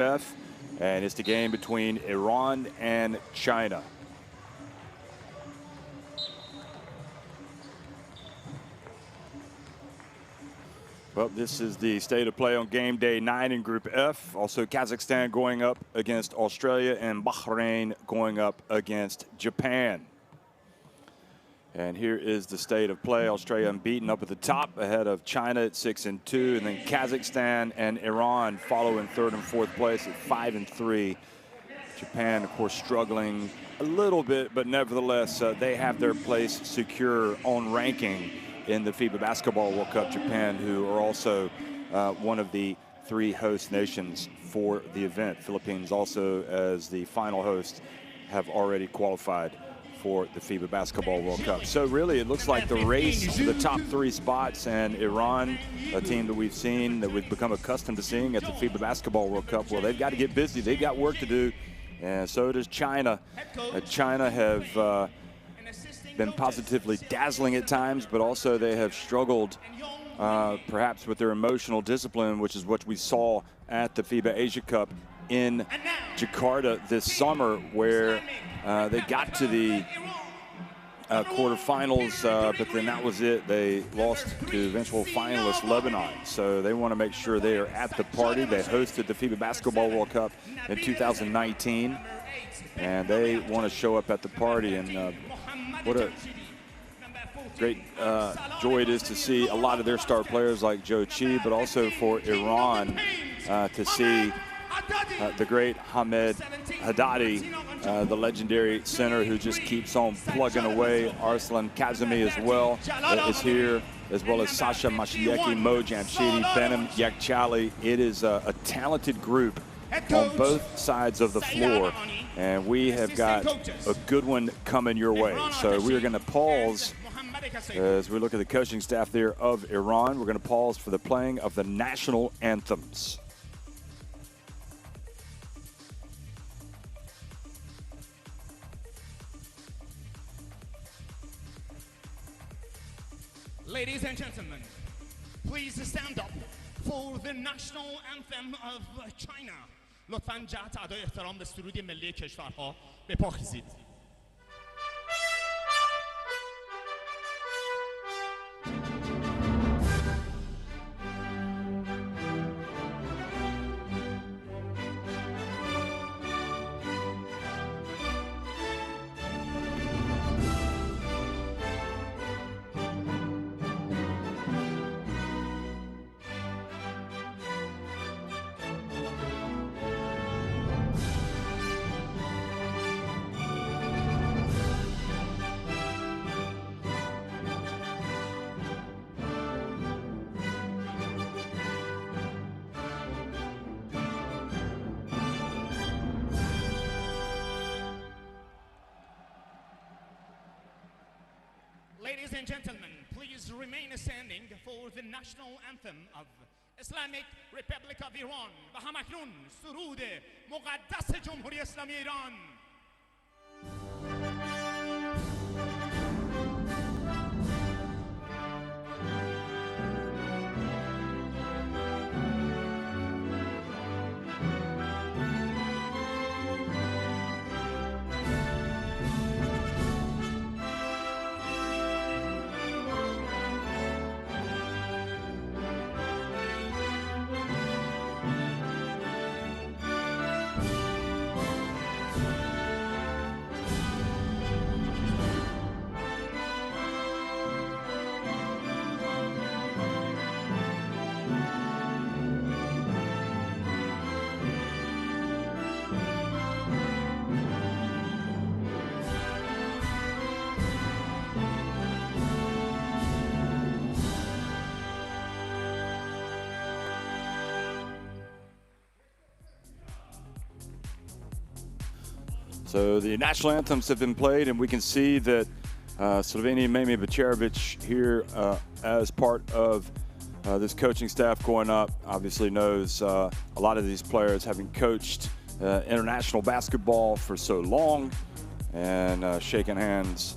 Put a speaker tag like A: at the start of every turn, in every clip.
A: F, and it's the game between Iran and China. Well, this is the state of play on game day 9 in Group F. Also, Kazakhstan going up against Australia and Bahrain going up against Japan. And here is the state of play. Australia unbeaten up at the top, ahead of China at 6-2, and then Kazakhstan and Iran follow in 3rd and 4th place at 5-3. Japan, of course, struggling a little bit, but nevertheless, they have their place secure on ranking in the FIBA Basketball World Cup. Japan, who are also one of the 3 host nations for the event. Philippines also, as the final host, have already qualified for the FIBA Basketball World Cup. So really, it looks like the race to the top 3 spots, and Iran, a team that we've seen, that we've become accustomed to seeing at the FIBA Basketball World Cup, well, they've got to get busy. They've got work to do, and so does China. China have been positively dazzling at times, but also they have struggled perhaps with their emotional discipline, which is what we saw at the FIBA Asia Cup in Jakarta this summer, where they got to the quarterfinals, but then that was it. They lost to eventual finalist Lebanon. So they want to make sure they are at the party. They hosted the FIBA Basketball World Cup in 2019, and they want to show up at the party. And what a great joy it is to see a lot of their star players like Joe Chi, but also for Iran to see the great Hamed Haddadi, the legendary center who just keeps on plugging away. Arslan Kazemi as well is here, as well as Sasha Mashieki, Mo Jamshidi, Benim Yakchali. It is a talented group on both sides of the floor, and we have got a good one coming your way. So we are going to pause as we look at the coaching staff there of Iran. We're going to pause for the playing of the national anthems.
B: Ladies and gentlemen, please stand up for the national anthem of China. لطفاً جهت ادای احترام به سرود ملی کشورها به پا خیزید. Ladies and gentlemen, please remain standing for the national anthem of Islamic Republic of Iran. و همکنون سرود مقدس جمهوری اسلامی ایران.
A: So the national anthems have been played, and we can see that Slovenia Memi Becherovic here as part of this coaching staff going up, obviously knows a lot of these players, having coached international basketball for so long, and shaking hands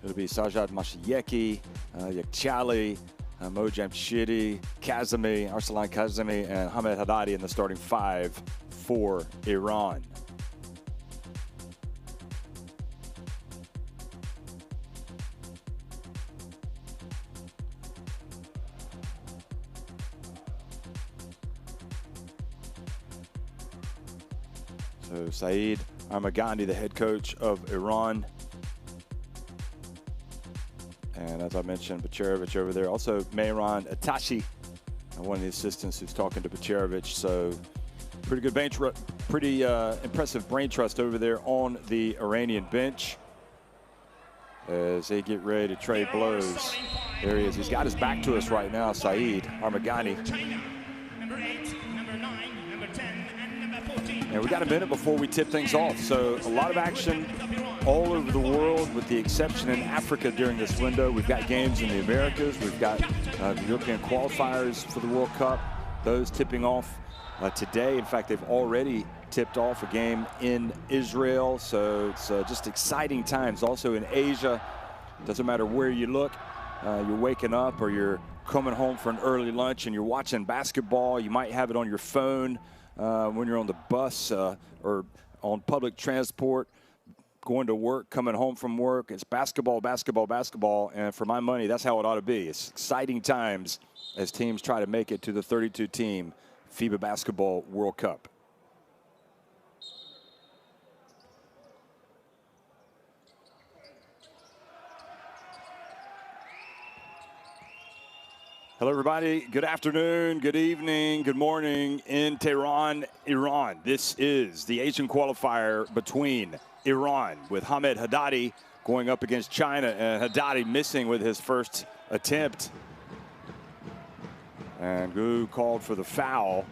A: It'll be Sajad Mashayeki, Yakchali, Mojam Shidi, Kazemi, Arsalan Kazemi, and Hamed Haddadi in the starting 5 for Iran. So Saeed Armagandi, the head coach of Iran. And as I mentioned, Bacherovich over there. Also, Mehran Atashi, one of the assistants who's talking to Bacherovich. So pretty good impressive brain trust over there on the Iranian bench as they get ready to trade blows. There he is. He's got his back to us right now, Saeed Armagani. And we got a minute before we tip things off. So a lot of action all over the world, with the exception in Africa during this window. We've got games in the Americas. We've got the European qualifiers for the World Cup. Those tipping off today. In fact, they've already tipped off a game in Israel. So it's just exciting times. Also in Asia, doesn't matter where you look, you're waking up or you're coming home for an early lunch and you're watching basketball. You might have it on your phone when you're on the bus or on public transport, going to work, coming home from work. It's basketball, basketball, basketball. And for my money, that's how it ought to be. It's exciting times as teams try to make it to the 32-team FIBA Basketball World Cup. Hello, everybody. Good afternoon, good evening, good morning in Tehran, Iran. This is the Asian qualifier between Iran with Hamed Haddadi going up against China, and Haddadi missing with his first attempt. And Gu called for the foul.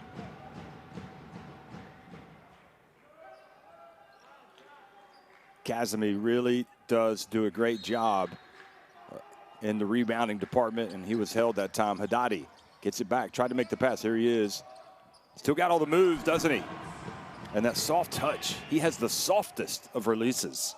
A: Kazemi really does do a great job in the rebounding department, and he was held that time. Haddadi gets it back, tried to make the pass. Here he is. Still got all the moves, doesn't he? And that soft touch. He has the softest of releases.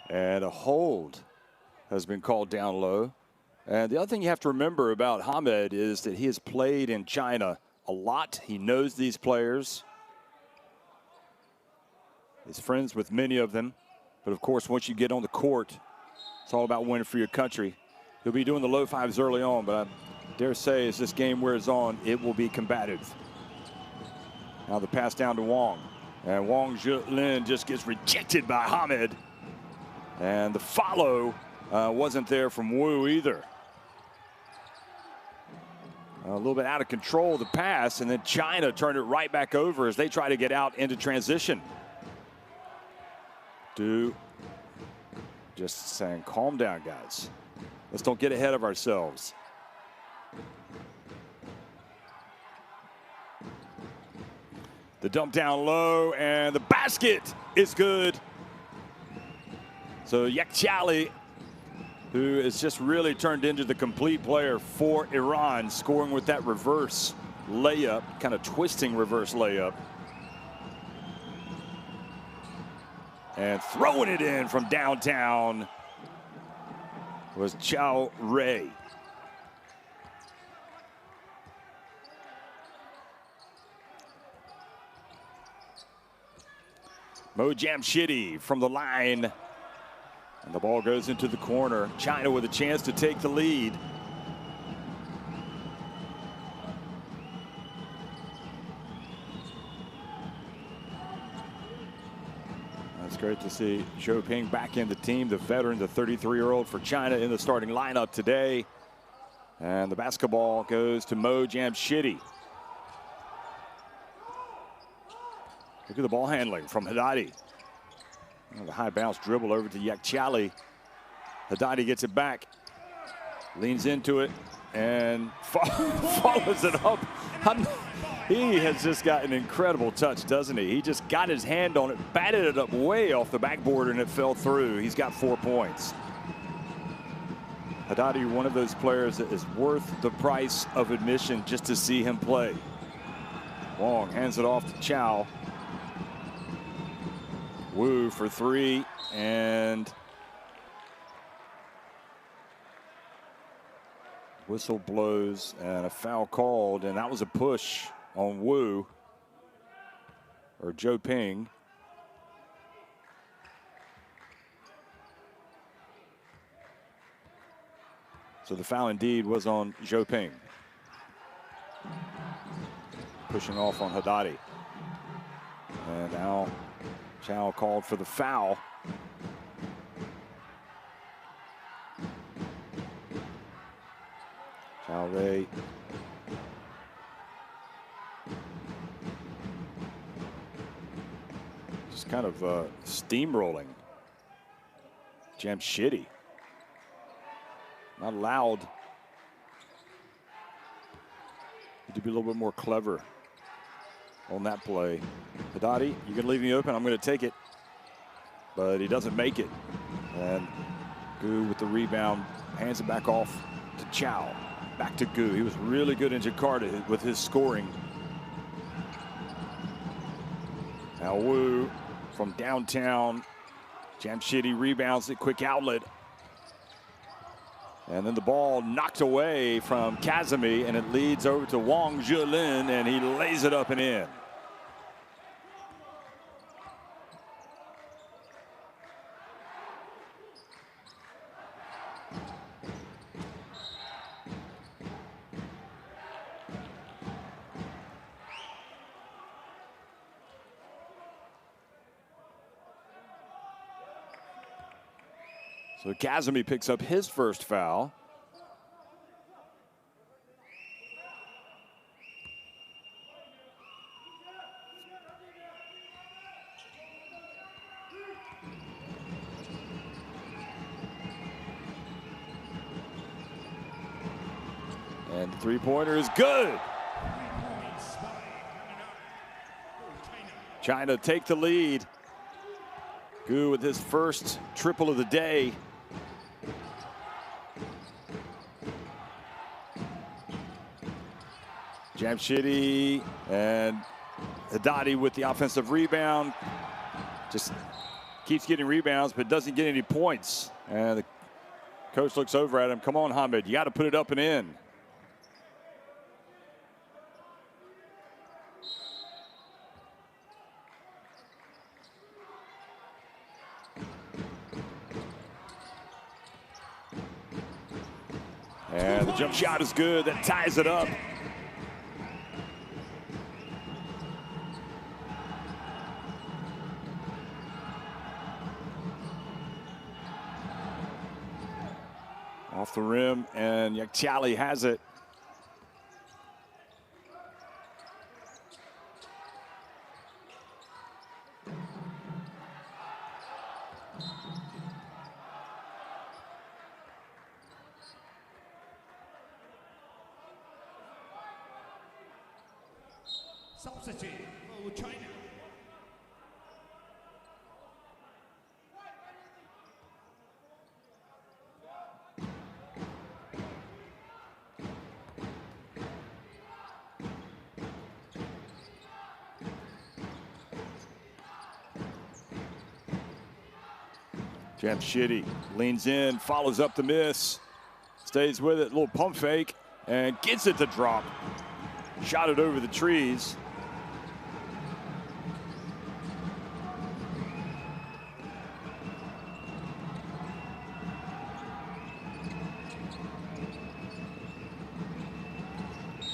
A: And a hold has been called down low. And the other thing you have to remember about Hamed is that he has played in China a lot. He knows these players. He's friends with many of them. But of course, once you get on the court, it's all about winning for your country. He'll be doing the low fives early on, but I dare say as this game wears on, it will be combative. Now the pass down to Wong. And Wong Zhelin just gets rejected by Hamed. And the follow wasn't there from Wu either. A little bit out of control, the pass, and then China turned it right back over as they try to get out into transition. Just saying, calm down, guys. Let's don't get ahead of ourselves. The dump down low, and the basket is good. So Yakchali, who has just really turned into the complete player for Iran, scoring with that reverse layup, kind of twisting reverse layup. And throwing it in from downtown was Chao Ray. Mo Jamshidi from the line. And the ball goes into the corner. China with a chance to take the lead. That's great to see Zhou Ping back in the team, the veteran, the 33-year-old for China in the starting lineup today. And the basketball goes to Mo Jamshidi. Look at the ball handling from Haddadi. And the high bounce dribble over to Yakchali. Haddadi gets it back, leans into it, and follows it up. He has just got an incredible touch, doesn't he? He just got his hand on it, batted it up way off the backboard, and it fell through. He's got 4 points. Haddadi, one of those players that is worth the price of admission just to see him play. Wong hands it off to Chow. Wu for 3, and whistle blows and a foul called, and that was a push on Wu, or Joe Ping. So the foul indeed was on Zhou Ping. Pushing off on Haddadi. And now Chow called for the foul. Chow Ray. Just kind of steamrolling Jamshidi. Not allowed. Need to be a little bit more clever on that play. Haddadi, you can leave me open. I'm going to take it. But he doesn't make it. And Gu with the rebound, hands it back off to Chow. Back to Gu. He was really good in Jakarta with his scoring. Now Wu from downtown. Jamshidi rebounds it, quick outlet. And then the ball knocked away from Kazemi, and it leads over to Wang Zhilin, and he lays it up and in. So Kazemi picks up his first foul. And the three-pointer is good. China take the lead. Gu with his first triple of the day. Jamshidi and Haddadi with the offensive rebound. Just keeps getting rebounds, but doesn't get any points. And the coach looks over at him. Come on, Hamid, you got to put it up and in. And the jump shot is good. That ties it up. Off the rim, and Yaktiali has it.
B: Substitute for China.
A: Jamshidi leans in, follows up the miss, stays with it, little pump fake, and gets it to drop. Shot it over the trees.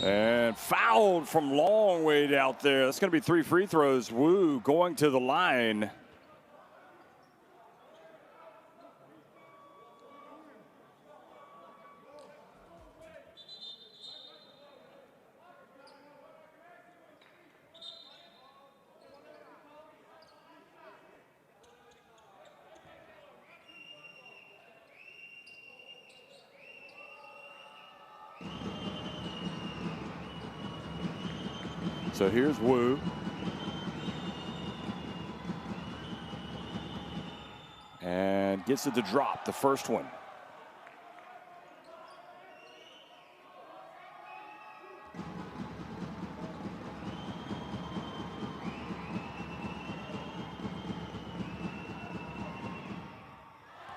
A: And fouled from long way out there. That's going to be 3 free throws. Wu going to the line. So here's Wu. And gets it to drop, the first one.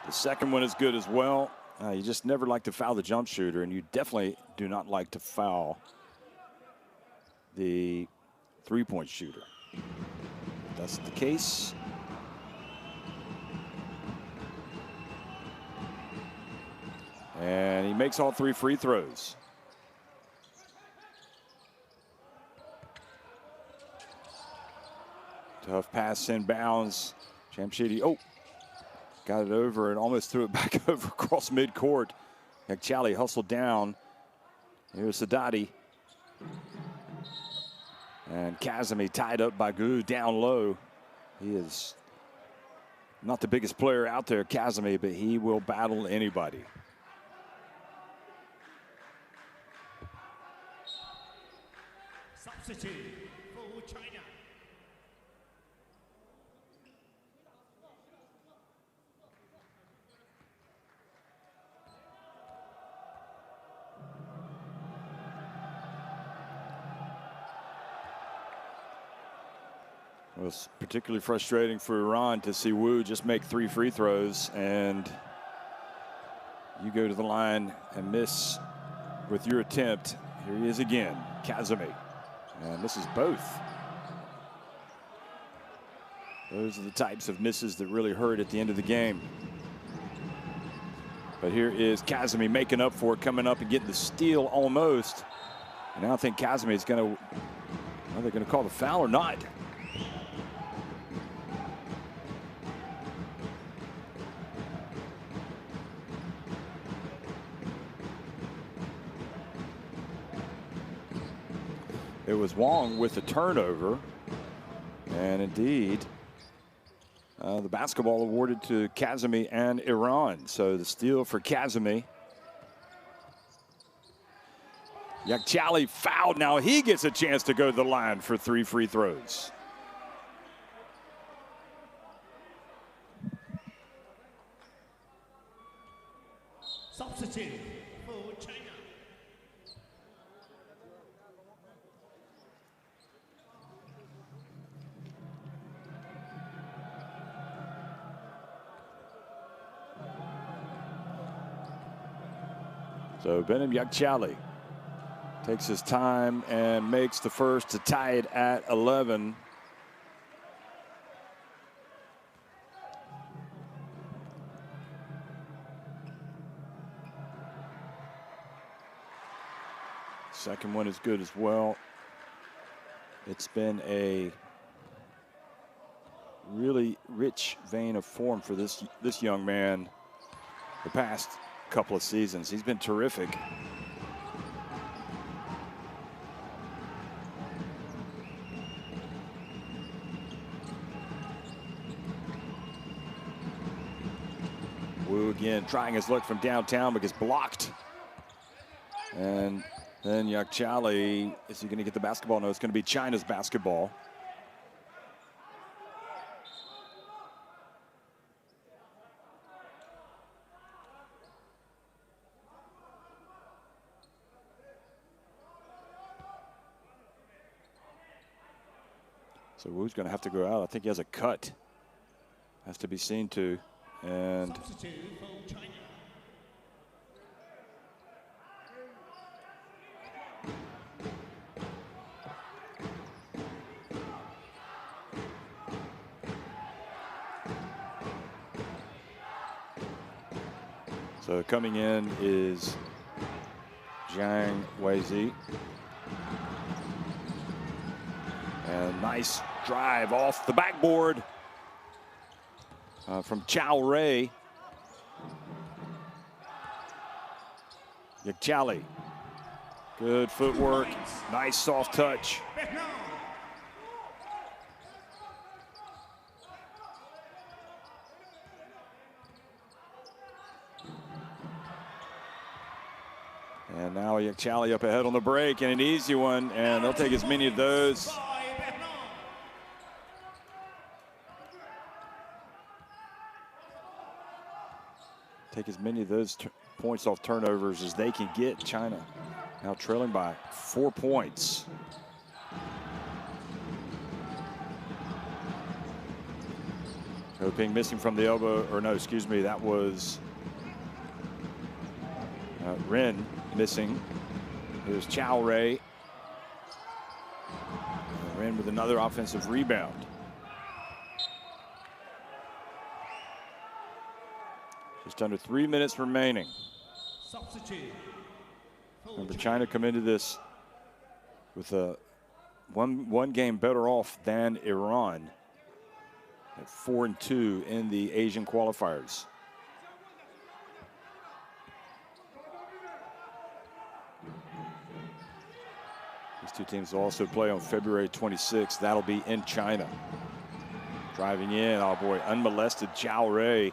A: The second one is good as well. You just never like to foul the jump shooter, and you definitely do not like to foul the three-point shooter. If that's the case. And he makes all 3 free throws. Tough pass inbounds. Jamshidi, got it over and almost threw it back over across midcourt. Chali hustled down. Here's Sadati. And Kazemi tied up by Gu down low. He is not the biggest player out there, Kazemi, but he will battle anybody.
B: Substitute for China.
A: It was particularly frustrating for Iran to see Wu just make 3 free throws, and you go to the line and miss with your attempt. Here he is again, Kazemi. And this is both. Those are the types of misses that really hurt at the end of the game. But here is Kazemi making up for it, coming up and getting the steal almost. And now I think Kazemi is going to, are they going to call the foul or not? It was Wong with the turnover, and indeed the basketball awarded to Kazemi and Iran. So the steal for Kazemi. Yakchali fouled. Now he gets a chance to go to the line for 3 free throws.
B: Substitute for China.
A: So Benim Yakchali takes his time and makes the first to tie it at 11. Second one is good as well. It's been a really rich vein of form for this young man the past couple of seasons. He's been terrific. Wu again trying his luck from downtown but gets blocked. And then Yakchali, is he going to get the basketball? No, it's going to be China's basketball. So Wu's going to have to go out. I think he has a cut. Has to be seen to. And so coming in is Zhang Weizi. And nice drive off the backboard from Chao Ray. Yakchali. Good footwork. Nice soft touch. And now Chali up ahead on the break, and an easy one, and they'll take as many of those. Take as many of those points off turnovers as they can get. China now trailing by 4 points. Hoping missing from the elbow, or no, excuse me, that was Ren missing. Here's Chow Ray. Ren with another offensive rebound. Just under 3 minutes remaining. Remember, China come into this with a one game better off than Iran at 4-2 in the Asian qualifiers. These two teams will also play on February 26th. That'll be in China. Driving in, oh boy, unmolested Zhao Rui.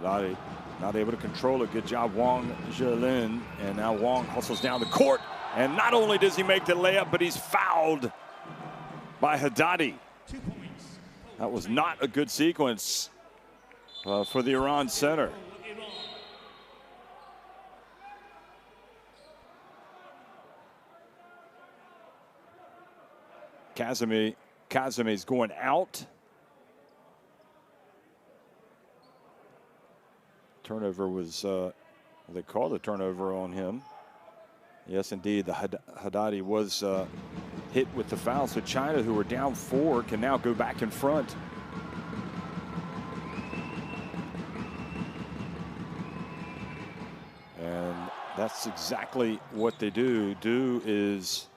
A: Haddadi not able to control it. Good job, Wang Zhelin. And now Wang hustles down the court. And not only does he make the layup, but he's fouled by Haddadi.
B: 2 points.
A: That was not a good sequence for the Iran center. Kazemi's going out. Turnover was, they called a turnover on him. Yes, indeed, the Haddadi was hit with the foul. So China, who were down 4, can now go back in front. And that's exactly what they do. Du is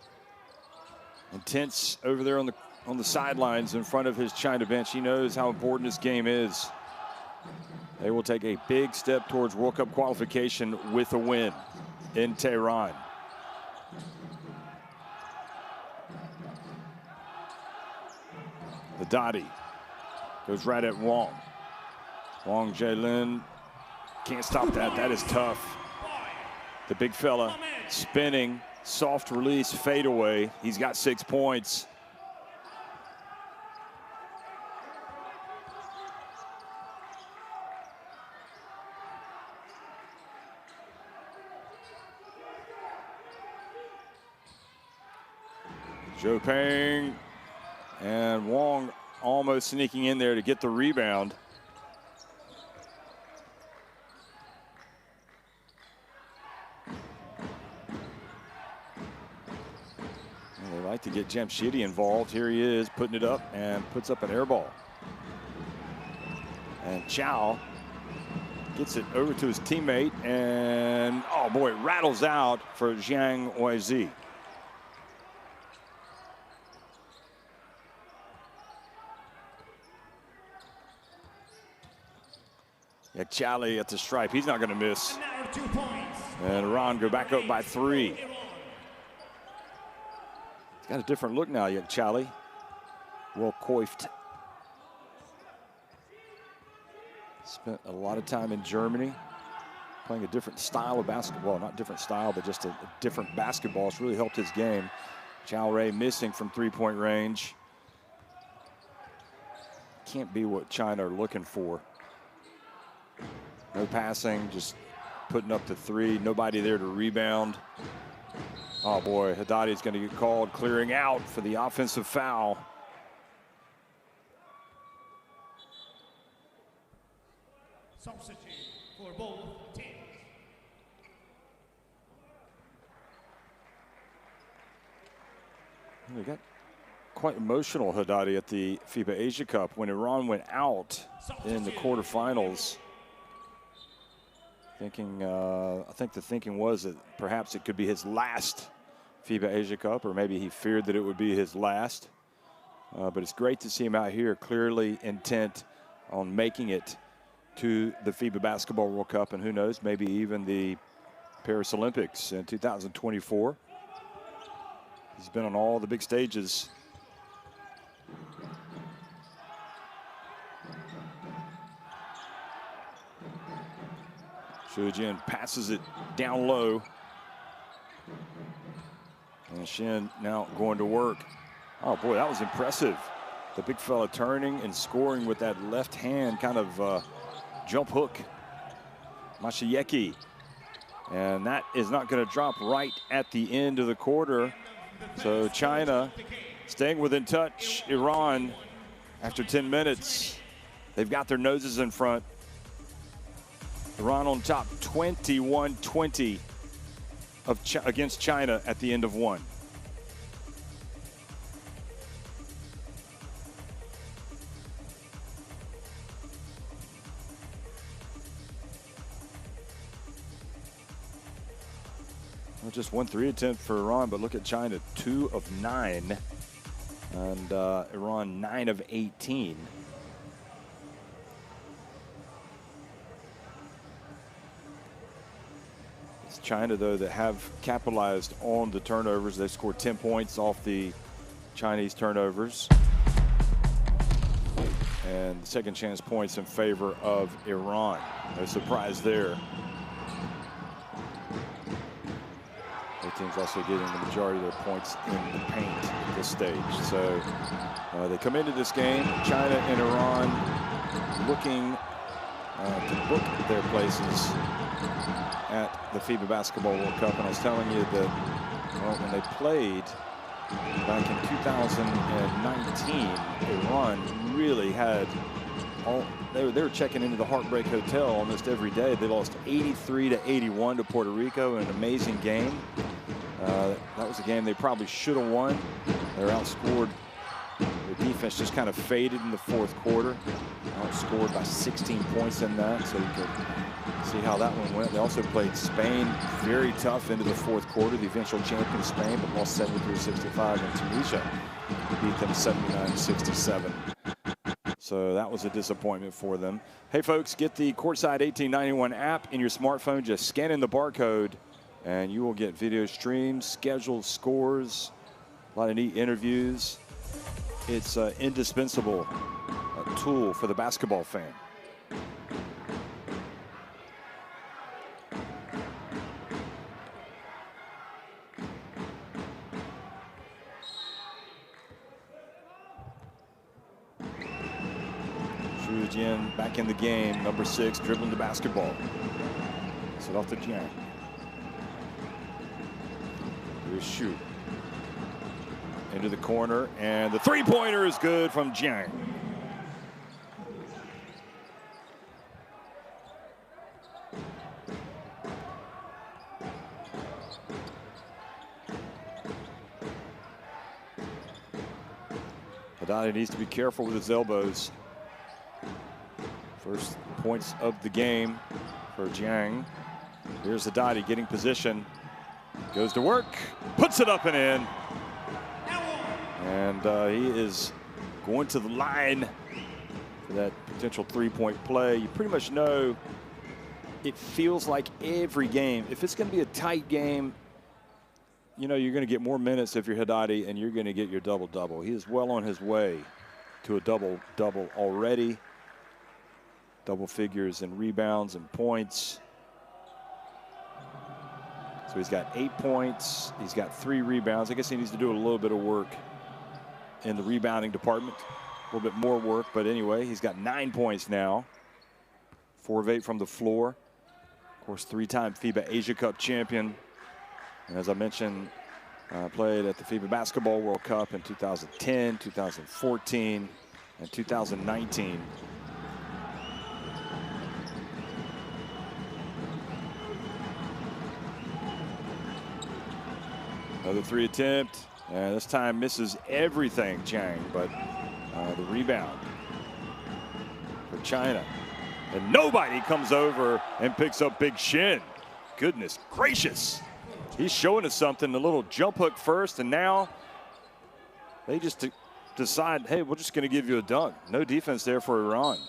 A: intense over there on the sidelines in front of his China bench. He knows how important this game is. They will take a big step towards World Cup qualification with a win in Tehran. Haddadi goes right at Wang. Wang Zhelin can't stop that. That is tough. The big fella spinning, soft release, fadeaway. He's got 6 points. Zhou Peng and Wang almost sneaking in there to get the rebound. And they like to get Jamshidi involved. Here he is putting it up and puts up an air ball. And Chow gets it over to his teammate, and oh boy, rattles out for Zhang Weizi. Yeah, Chali at the stripe. He's not going to miss. And Iran go back up by 3. He's got a different look now, yeah, Chali. Well coiffed. Spent a lot of time in Germany playing a different style of basketball. Well, not different style, but just a different basketball. It's really helped his game. Zhao Rui missing from 3-point range. Can't be what China are looking for. No passing, just putting up the 3. Nobody there to rebound. Oh boy, Haddadi's going to get called, clearing out for the offensive foul.
B: Substitute for both teams.
A: We got quite emotional, Haddadi, at the FIBA Asia Cup when Iran went out in the quarterfinals. Thinking, I think the thinking was that perhaps it could be his last FIBA Asia Cup, or maybe he feared that it would be his last. But it's great to see him out here, clearly intent on making it to the FIBA Basketball World Cup, and who knows, maybe even the Paris Olympics in 2024. He's been on all the big stages. Xu Jin passes it down low. And Shin now going to work. Oh boy, that was impressive. The big fella turning and scoring with that left hand kind of jump hook. Masayeki. And that is not going to drop right at the end of the quarter. So China staying within touch. Iran, after 10 minutes, they've got their noses in front. Iran on top 21-20 against China at the end of one. Well, just 1 3 attempt for Iran, but look at China, 2 of 9, and Iran 9 of 18. It's China, though, that have capitalized on the turnovers. They scored 10 points off the Chinese turnovers. And second chance points in favor of Iran. No surprise there. Both teams also getting the majority of their points in the paint at this stage. So they come into this game, China and Iran looking to book their places at the FIBA Basketball World Cup. And I was telling you that when they played back in 2019, Iran really had they were checking into the Heartbreak Hotel almost every day. They lost 83-81 to Puerto Rico in an amazing game. That was a game they probably should have won. They were outscored. Their defense just kind of faded in the fourth quarter. Outscored by 16 points in that, so you could see how that one went. They also played Spain very tough into the fourth quarter. The eventual champion Spain, but lost 73-65, and Tunisia beat them 79-67. So that was a disappointment for them. Hey folks, get the Courtside 1891 app in your smartphone. Just scan in the barcode and you will get video streams, scheduled scores, a lot of neat interviews. It's an indispensable tool for the basketball fan. Xu Jin back in the game, number 6, dribbling the basketball. Set off to Jiang. Here's Xu. Into the corner, and the three-pointer is good from Jiang. Haddadi needs to be careful with his elbows. First points of the game for Jiang. Here's Haddadi getting position. Goes to work, puts it up and in. And he is going to the line for that potential three-point play. You pretty much know it feels like every game, if it's going to be a tight game, you know you're going to get more minutes if you're Haddadi, and you're going to get your double-double. He is well on his way to a double-double already. Double figures in rebounds and points. So he's got 8 points. He's got 3 rebounds. I guess he needs to do a little bit of work in the rebounding department. A little bit more work, but anyway, he's got 9 points now. 4 of 8 from the floor. Of course, 3-time FIBA Asia Cup champion. And as I mentioned, played at the FIBA Basketball World Cup in 2010, 2014, and 2019. Another 3 attempt, and this time misses everything, Chang, but the rebound for China. And nobody comes over and picks up Big Shin. Goodness gracious. He's showing us something, a little jump hook first, and now they just decide, hey, we're just going to give you a dunk. No defense there for Iran.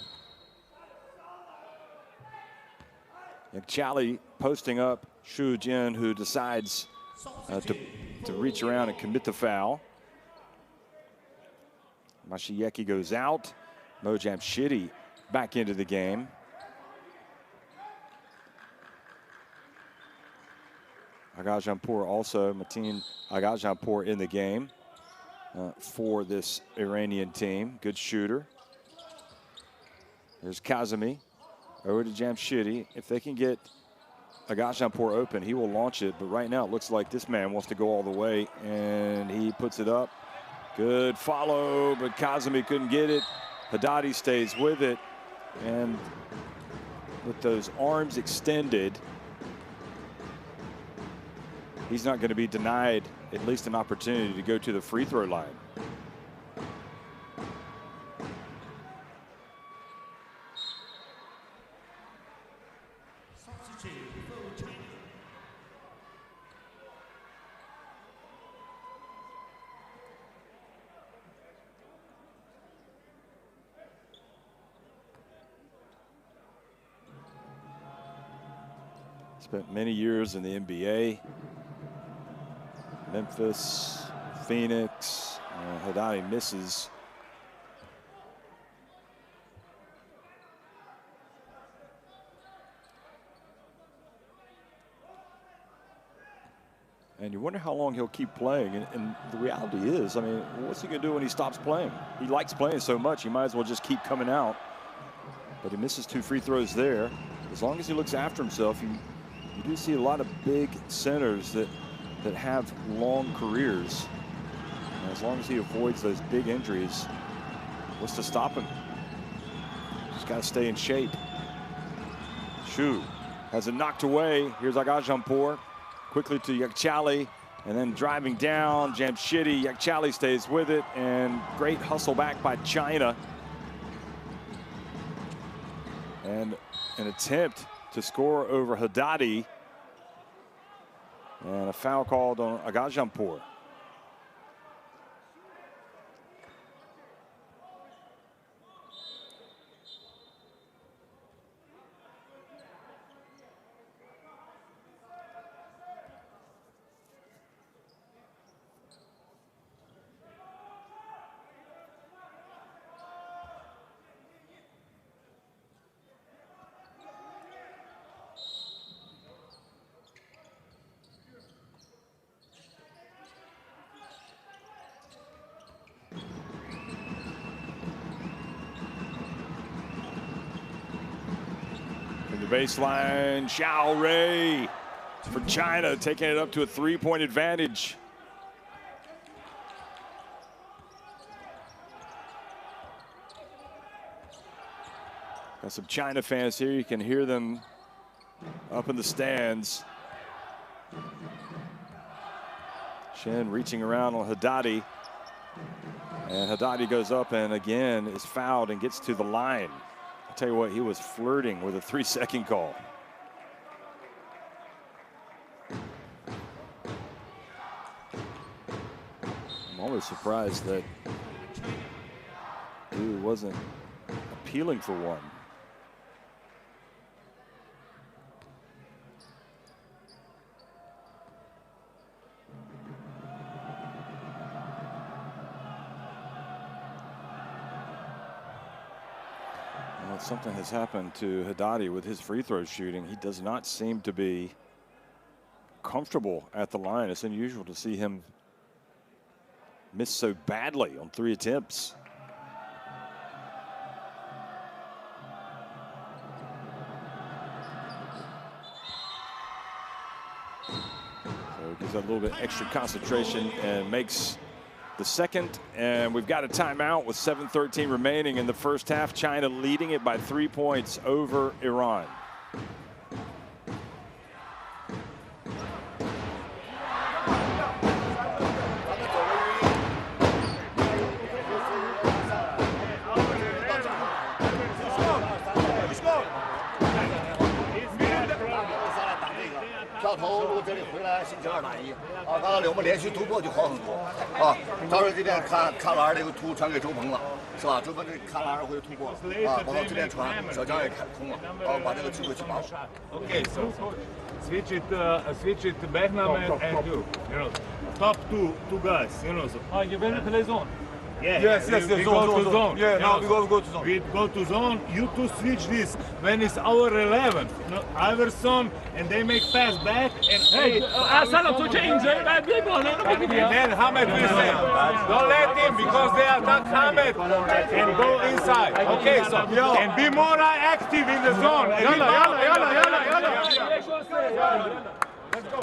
A: And Chali posting up Xu Jin, who decides to reach around and commit the foul. Masayeki goes out. Mojam Shitty back into the game. Aghajanpour also, Mateen Aghajanpour in the game for this Iranian team. Good shooter. There's Kazemi over to Jamshidi. If they can get Aghajanpour open, he will launch it. But right now it looks like this man wants to go all the way, and he puts it up. Good follow, but Kazemi couldn't get it. Haddadi stays with it, and with those arms extended, he's not going to be denied at least an opportunity to go to the free throw line. Spent many years in the NBA. Memphis, Phoenix. Haddadi misses. And you wonder how long he'll keep playing. And the reality is, I mean, what's he going to do when he stops playing? He likes playing so much, he might as well just keep coming out. But he misses 2 free throws there. As long as he looks after himself, you do see a lot of big centers that have long careers. And as long as he avoids those big injuries, what's to stop him? Just got to stay in shape. Shu has it knocked away. Here's Aghajanpour. Quickly to Yakchali, and then driving down, Jamshidi. Yakchali stays with it, and great hustle back by China. And an attempt to score over Haddadi. And a foul called on Aghajanpour. Baseline, Xiao Rui for China, taking it up to a 3-point advantage. Got some China fans here. You can hear them up in the stands. Shen reaching around on Haddadi. And Haddadi goes up and again is fouled and gets to the line. Tell you what, he was flirting with a 3-second call. I'm always surprised that dude wasn't appealing for one. Something has happened to Haddadi with his free throw shooting. He does not seem to be comfortable at the line. It's unusual to see him miss so badly on 3 attempts. So he gives that a little bit extra concentration and makes the second, and we've got a timeout with 7:13 remaining in the first half. China leading it by 3 points over Iran.
C: Okay, so switch it Behnam and you know, top two guys, you know. So.
D: Je vais le play zone.
C: Yes. We go to zone.
D: Yeah, now we go to zone.
C: We go to zone. You two switch this when it's our 11. No, Iverson, and they make pass back. And
E: Salah to change.
C: and then Hamed will say, don't let him because they attack Hamed and go inside. Okay, so and be more active in the zone. Let's go.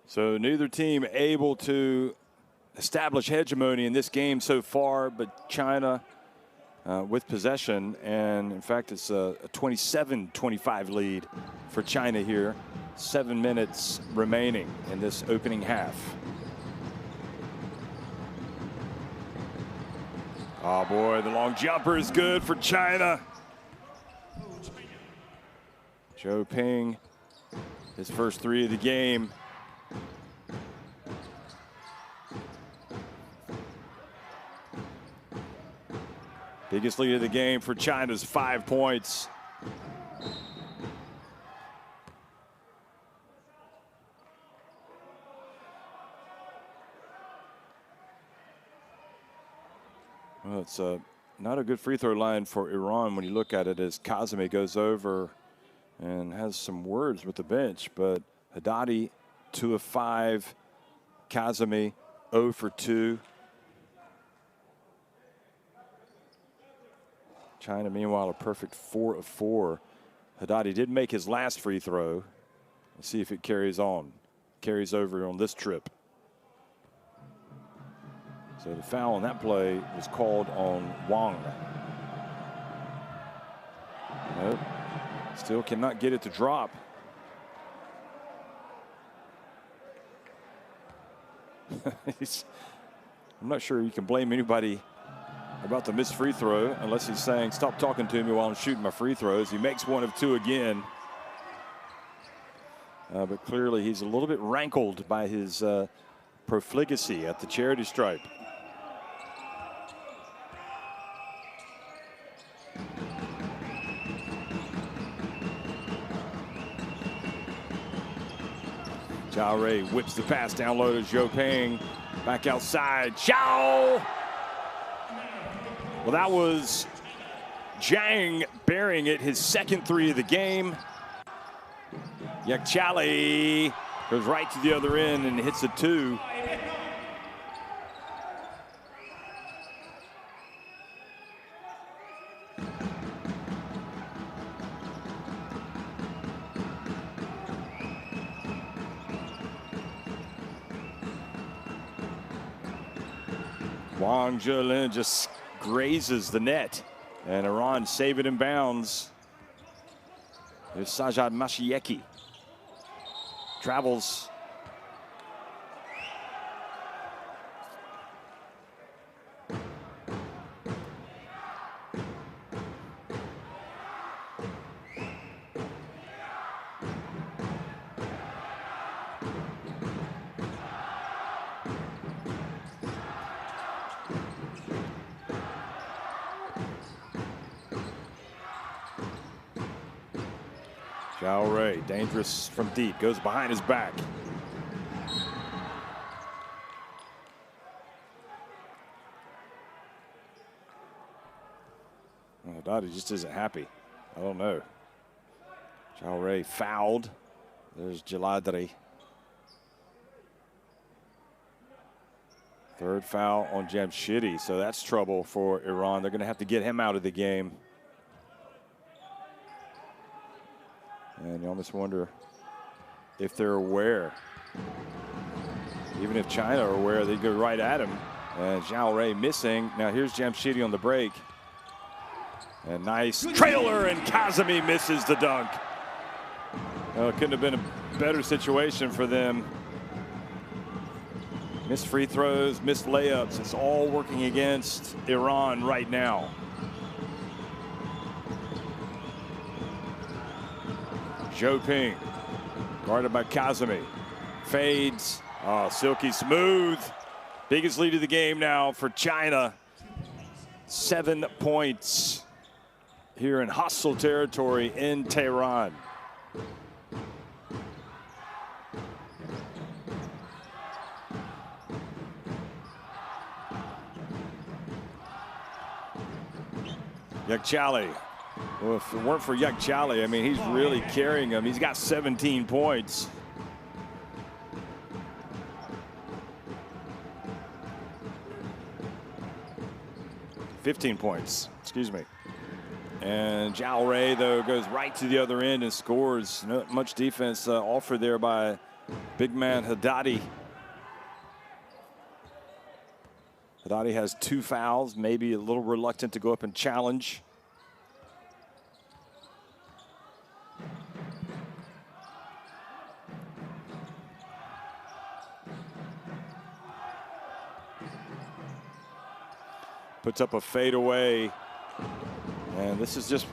A: So neither team able to establish hegemony in this game so far, but China with possession. And in fact, it's a 27-25 lead for China here. 7 minutes remaining in this opening half. Oh boy, the long jumper is good for China. Zhou Ping, his first 3 of the game. Biggest lead of the game for China's 5 points. Well, it's not a good free throw line for Iran when you look at it, as Kazemi goes over and has some words with the bench. But Haddadi 2 of 5, Kazemi 0 for 2. China, meanwhile, a perfect 4 of 4. Haddadi did make his last free throw. Let's see if it carries on, carries over on this trip. So the foul on that play was called on Wang. Nope. Still cannot get it to drop. I'm not sure you can blame anybody about the missed free throw unless he's saying, stop talking to me while I'm shooting my free throws. He makes 1 of 2 again. But clearly he's a little bit rankled by his profligacy at the charity stripe. Zhao Rui whips the pass down low to Zhou Ping. Back outside. Zhao! Well, that was Zhang burying it, his second 3 of the game. Yakchali goes right to the other end and hits a 2. Wang Zhelin just grazes the net, and Iran save it in bounds. There's Sajad Mashieki. Travels. Zhao Rui, dangerous from deep, goes behind his back. Well, Dottie just isn't happy. I don't know. Zhao Rui fouled. There's Jaladri. Third foul on Jamshidi, so that's trouble for Iran. They're going to have to get him out of the game. And you almost wonder if they're aware. Even if China are aware, they go right at him. And Zhao Rui missing. Now here's Jamshidi on the break. And nice trailer, and Kazemi misses the dunk. Well, it couldn't have been a better situation for them. Missed free throws, missed layups. It's all working against Iran right now. Zhou Ping, guarded by Kazemi. Fades. Oh, silky smooth. Biggest lead of the game now for China. 7 points here in hostile territory in Tehran. Yakchali. Well, if it weren't for Yakchali, I mean, he's really carrying him. He's got 17 points. $15 points, excuse me. And Zhao Rui, though, goes right to the other end and scores. Not much defense offered there by big man Haddadi. Haddadi has 2 fouls, maybe a little reluctant to go up and challenge. Puts up a fadeaway, and this is just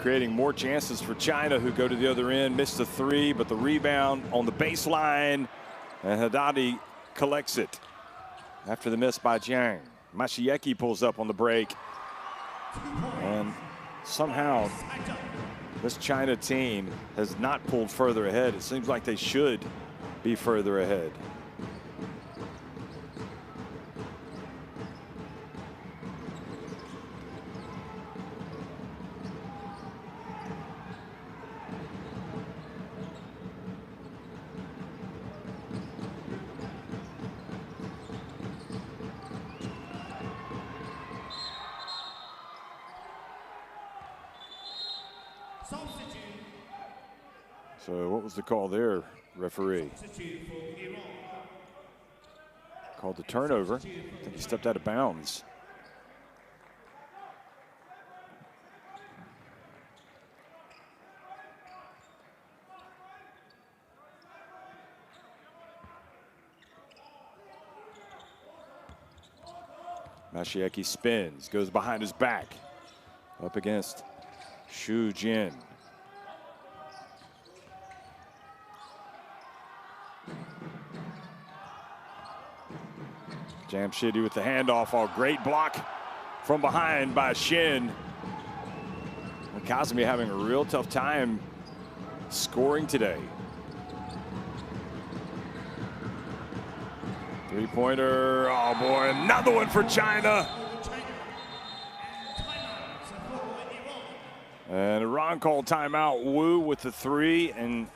A: creating more chances for China, who go to the other end. Missed the 3, but the rebound on the baseline, and Haddadi collects it after the miss by Jiang. Mashieki pulls up on the break, and somehow this China team has not pulled further ahead. It seems like they should be further ahead. So what was the call there, referee? Called the turnover. I think he stepped out of bounds. Mashieki spins, goes behind his back, up against Xu Jin. Jamshidi with the handoff. Oh, great block from behind by Shin. And Kazumi having a real tough time scoring today. 3-pointer. Oh boy, another one for China. And Iran called timeout. Wu with the 3, and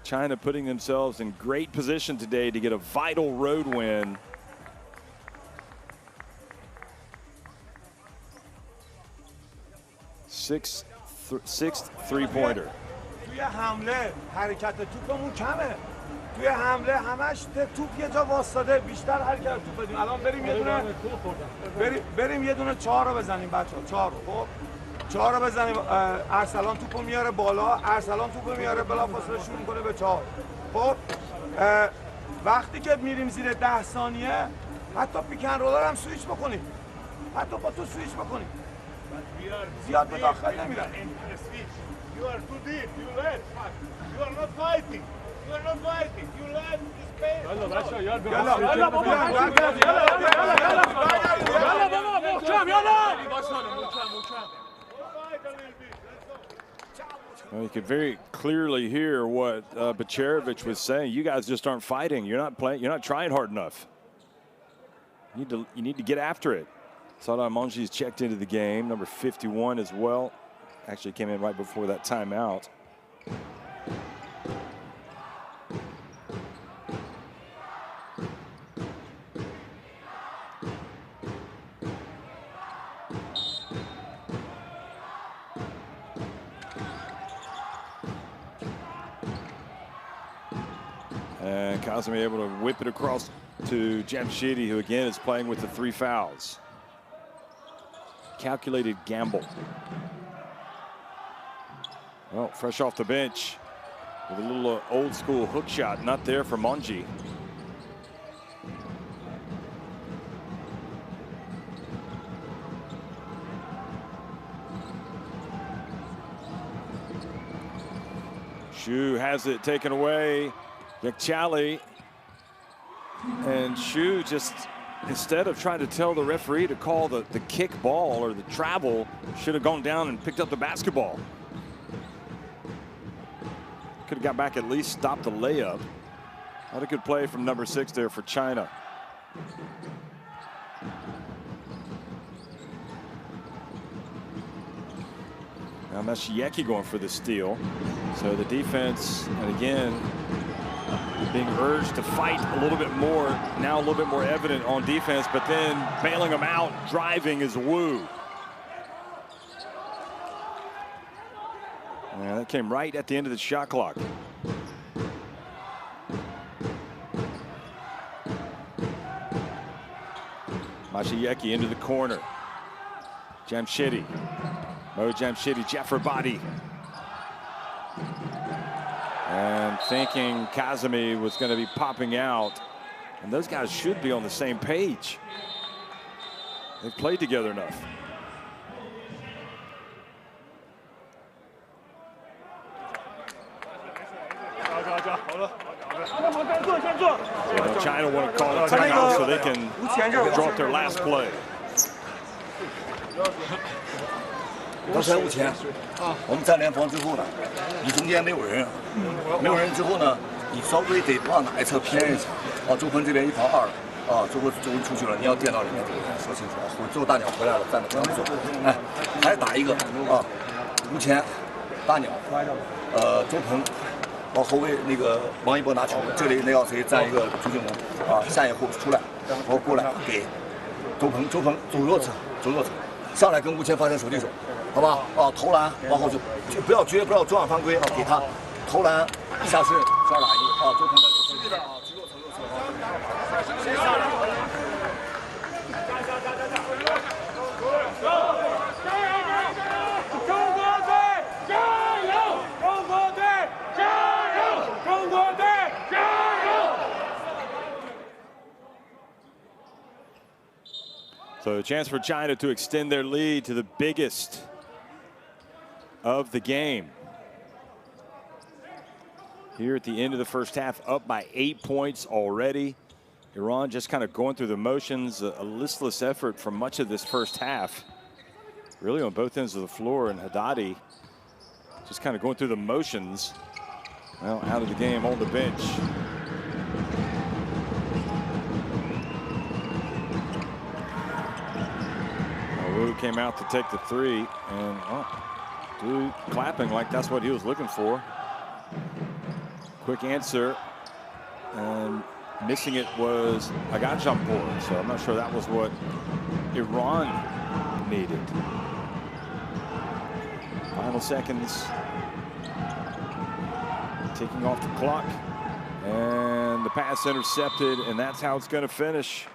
A: China putting themselves in great position today to get a vital road win. Sixth 3-pointer.
C: توی حمله حرکت توپمون کمه. توی حمله همش توپ یه جا واسطاده، بیشتر حرکت توپ بدیم. الان بریم یه دونه 4 رو بزنیم بچه‌ها. 4 رو. خب 4 رو بزنیم. ارسلان توپو میاره بالا، ارسلان توپو میاره بلافاصله شروع میکنه به 4. خب وقتی که میریم زیر 10 ثانیه حتی پیک اند رول هم سویچ بکنیم. حتی با تو سویچ بکنیم. زیاد به داخل نمیرن. You are too deep. You let. You are not fighting. You are not fighting. You let this space. يلا باشا يلا يلا بابا يلا بابا محکم يلا.
A: Well, you could very clearly hear what Bacharovich was saying. You guys just aren't fighting. You're not playing. You're not trying hard enough. You need to get after it. Sadam Monji's checked into the game. Number 51 as well. Actually came in right before that timeout. And Kazumi able to whip it across to Jamshidi, who again is playing with the 3 fouls. Calculated gamble. Well, fresh off the bench with a little old school hook shot, not there for Monji. Xu has it taken away. Yakchali And Shu just, instead of trying to tell the referee to call the kick ball or the travel, should have gone down and picked up the basketball. Could have got back, at least stopped the layup. Not a good play from number 6 there for China. Now Mashieki going for the steal. So the defense, and again, being urged to fight a little bit more, now a little bit more evident on defense, but then bailing them out, driving is Wu. And that came right at the end of the shot clock. Mashieki into the corner. Jamshidi. Mo Jamshidi, Jeffrey and thinking Kazemi was going to be popping out. And those guys should be on the same page. They've played together enough. So China want to call a timeout so they can draw up their last play.
D: 刚才5000，我们站联防之后呢，你中间没有人，没有人之后呢，你稍微得往哪一侧偏一下，周鹏这边1跑2了，周鹏出去了，你要垫到里面这个说清楚，最后大鸟回来了，站着不让走，哎，还打一个5000，大鸟，周鹏，往后卫那个王一博拿球，这里那要谁站一个朱俊龙，下一后出来，然后过来给周鹏走弱侧，上来跟5000发生手递手。 好吧，投篮往后就不要绝，不要撞犯规给他投篮下身双打一周鹏在右侧直右侧谁上来？中国队加油！中国队加油！中国队加油！
A: So a chance for China to extend their lead to the biggest of the game. Here at the end of the first half, up by 8 points already. Iran just kind of going through the motions, a listless effort for much of this first half. Really on both ends of the floor, and Haddadi just kind of going through the motions. Well, out of the game on the bench. Wu came out to take the 3, and dude clapping like that's what he was looking for. Quick answer, and missing it was Agajampur, so I'm not sure that was what Iran needed. Final seconds, ticking off the clock, and the pass intercepted, and that's how it's going to finish.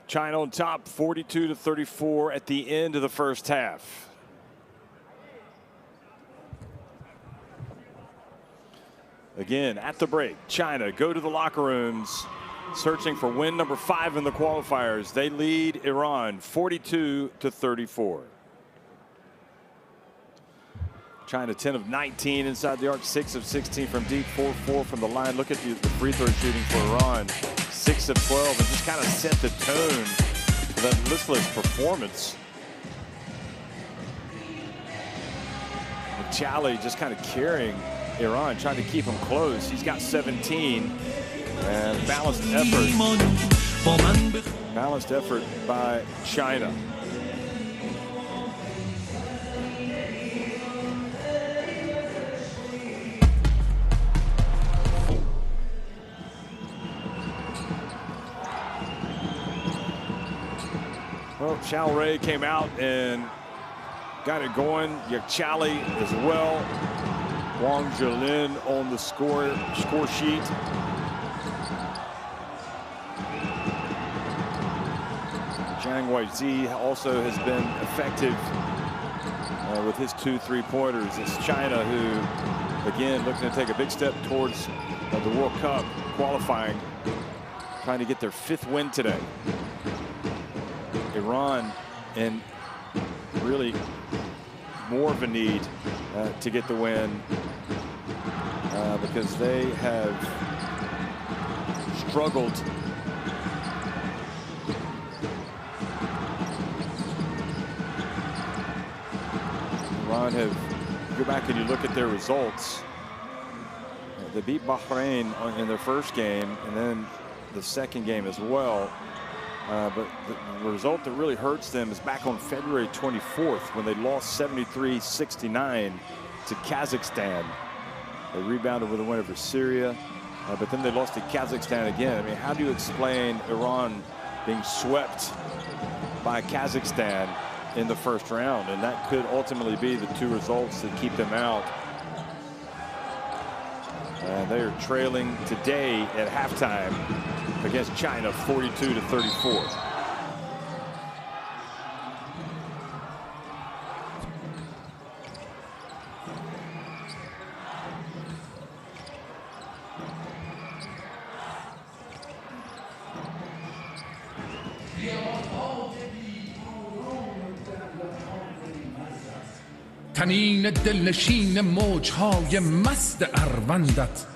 A: China on top, 42-34 at the end of the first half. Again, at the break, China go to the locker rooms, searching for win number 5 in the qualifiers. They lead Iran 42-34. China 10 of 19 inside the arc, 6 of 16 from deep, 4-4 from the line. Look at the free throw shooting for Iran. 6 of 12, and just kind of set the tone for that listless performance. Chali just kind of carrying Iran, trying to keep him close. He's got 17, and balanced effort by China. Well, Chal Ray came out and got it going. Yakchali as well. Wang Zhilin on the score sheet. Zhang Weizi also has been effective with his 2 3-pointers. It's China who, again, looking to take a big step towards the World Cup qualifying, trying to get their 5th win today. Iran, and really more of a need to get the win because they have struggled Iran have, go back and you look at their results. They beat Bahrain in their first game and then the second game as well. But the result that really hurts them is back on February 24th when they lost 73-69 to Kazakhstan. They rebounded with a win over Syria, but then they lost to Kazakhstan again. I mean, how do you explain Iran being swept by Kazakhstan in the first round? And that could ultimately be the two results that keep them out. And they are trailing today at halftime against China 42-34.
F: تنین دلنشین موجهای مست اروندت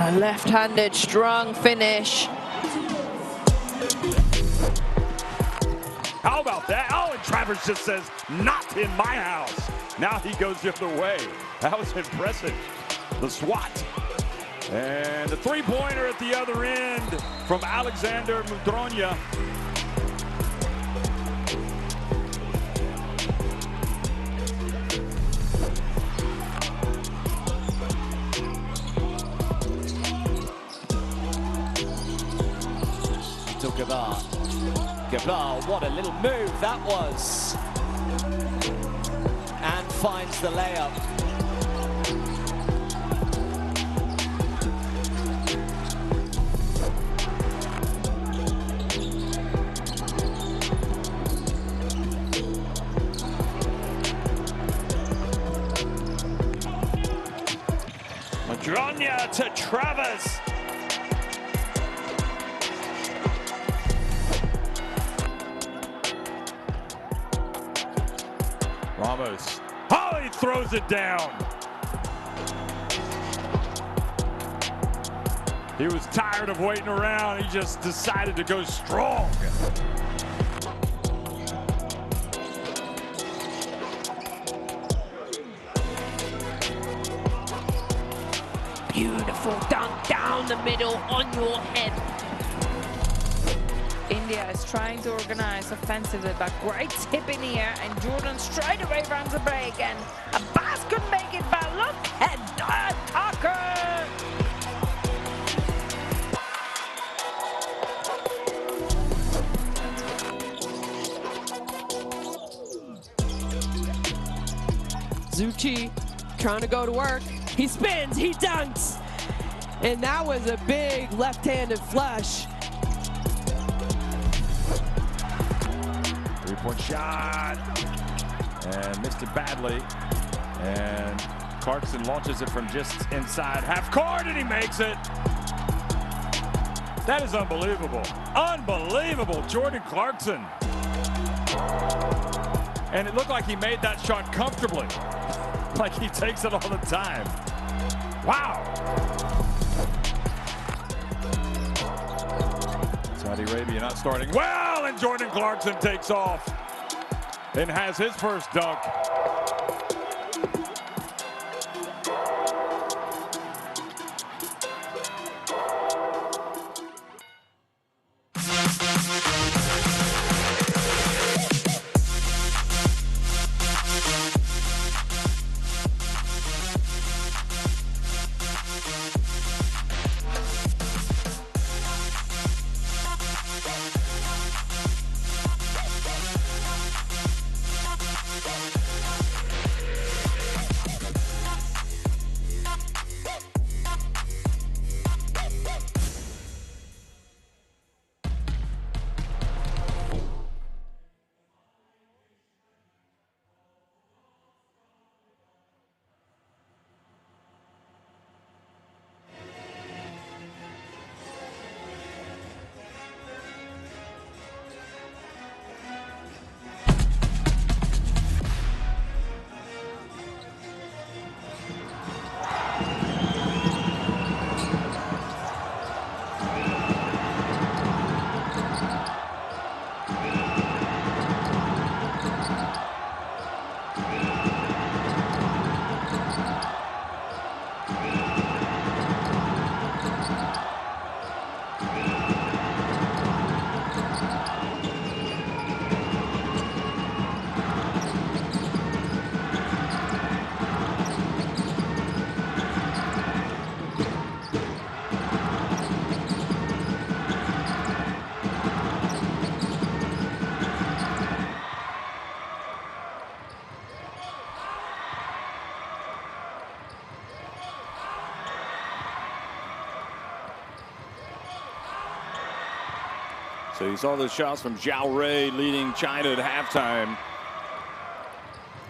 G: A left-handed strong finish.
A: How about that? Oh, and Travers just says, not in my house. Now he goes the other way. That was impressive. The swat. And the three-pointer at the other end from Alexander Mudronya.
H: To Gabar. Gabar, what a little move that was. And finds the layup.
A: Mudronya to Travers. Ramos. Oh, he throws it down. He was tired of waiting around. He just decided to go strong.
G: Beautiful dunk down the middle on your head. India is trying to organize offensively, but great tip in the air, and Jordan straight away runs a break, and Abbas could make it, but look at Tucker!
I: Zucchi trying to go to work. He spins, he dunks. And that was a big left-handed flush.
A: Three-point shot. And missed it badly. And Clarkson launches it from just inside half court, and he makes it. That is unbelievable. Unbelievable, Jordan Clarkson. And it looked like he made that shot comfortably. Like he takes it all the time. Wow. Saudi Arabia not starting well, and Jordan Clarkson takes off and has his first dunk. So you saw those shots from Zhao Rui leading China at halftime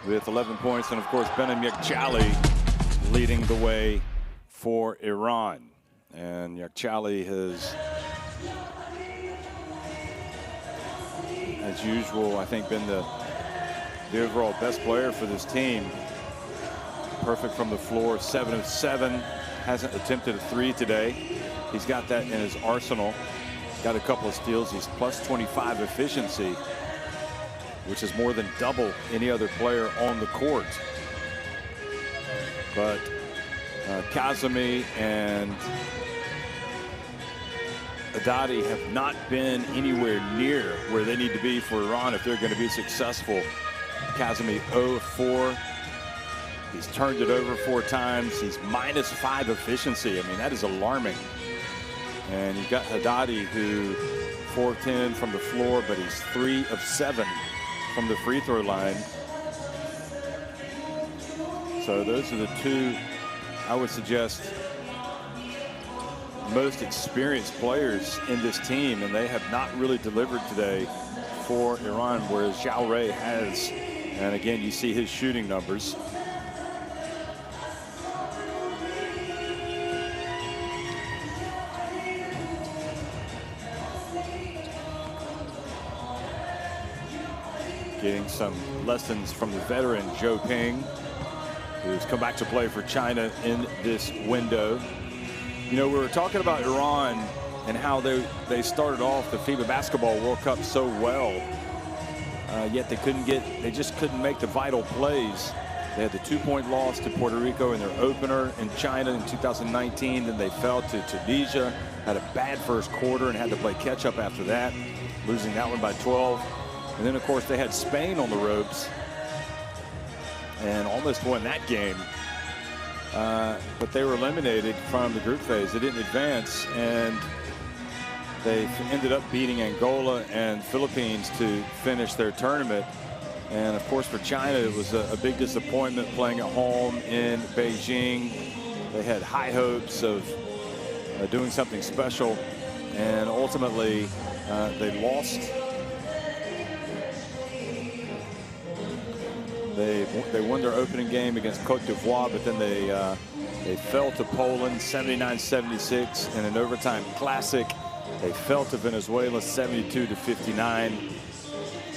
A: with 11 points, and of course Benem Yakchali leading the way for Iran. And Yakchali has, as usual, I think been the overall best player for this team. Perfect from the floor, 7 of 7. Hasn't attempted a three today. He's got that in his arsenal. Got a couple of steals. He's plus 25 efficiency, which is more than double any other player on the court. But Kazemi and Haddadi have not been anywhere near where they need to be for Iran if they're going to be successful. Kazemi 0 of 4. He's turned it over 4 times. He's minus 5 efficiency. I mean, that is alarming. And you've got Haddadi, who 4 of 10 from the floor, but he's 3 of 7 from the free throw line. So those are the two, I would suggest, most experienced players in this team, and they have not really delivered today for Iran, whereas Zhao Rui has. And again, you see his shooting numbers. Getting some lessons from the veteran Zhou Ping, who's come back to play for China in this window. You know, we were talking about Iran and how they started off the FIBA Basketball World Cup so well, yet they just couldn't make the vital plays. They had the 2-point loss to Puerto Rico in their opener in China in 2019. Then they fell to Tunisia, had a bad first quarter and had to play catch up after that, losing that one by 12. And then, of course, they had Spain on the ropes and almost won that game. But they were eliminated from the group phase. They didn't advance, and they ended up beating Angola and Philippines to finish their tournament. And, of course, for China, it was a big disappointment playing at home in Beijing. They had high hopes of doing something special, and ultimately they lost They won their opening game against Cote d'Ivoire, but then they fell to Poland 79-76 in an overtime classic. They fell to Venezuela 72-59,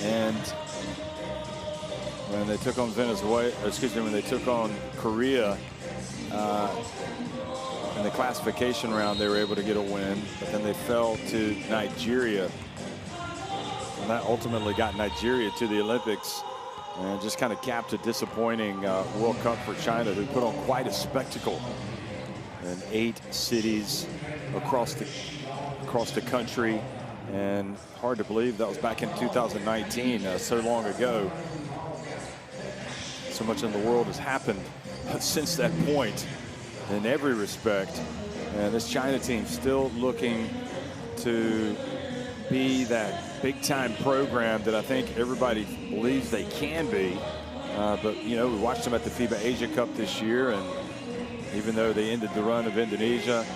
A: and when they took on when they took on Korea in the classification round, they were able to get a win, but then they fell to Nigeria, and that ultimately got Nigeria to the Olympics, and just kind of capped a disappointing World Cup for China, who put on quite a spectacle in 8 cities across the country. And hard to believe that was back in 2019, so long ago. So much in the world has happened since that point in every respect, and this China team still looking to be that big-time program that I think everybody believes they can be. But you know, we watched them at the FIBA Asia Cup this year, and even though they ended the run of Indonesia,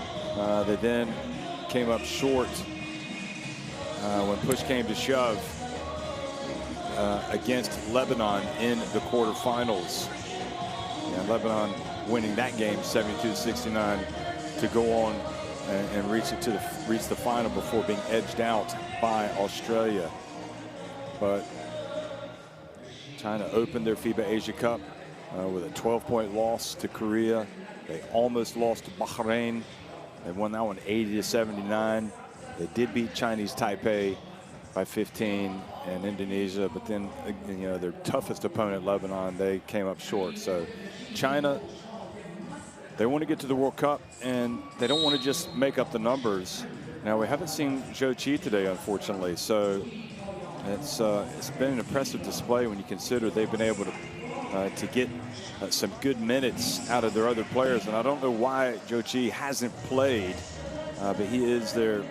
A: they then came up short when push came to shove against Lebanon in the quarterfinals. And Lebanon winning that game 72-69 to go on and reach the final before being edged out by Australia. But China opened their FIBA Asia Cup with a 12-point loss to Korea. They almost lost to Bahrain. They won that one 80-79. They did beat Chinese Taipei by 15 and Indonesia, but then, you know, their toughest opponent, Lebanon, they came up short. So China, they want to get to the World Cup, and they don't want to just make up the numbers. Now, we haven't seen Zhou Qi today, unfortunately, so it's been an impressive display when you consider they've been able to get some good minutes out of their other players. And I don't know why Zhou Qi hasn't played, but he is their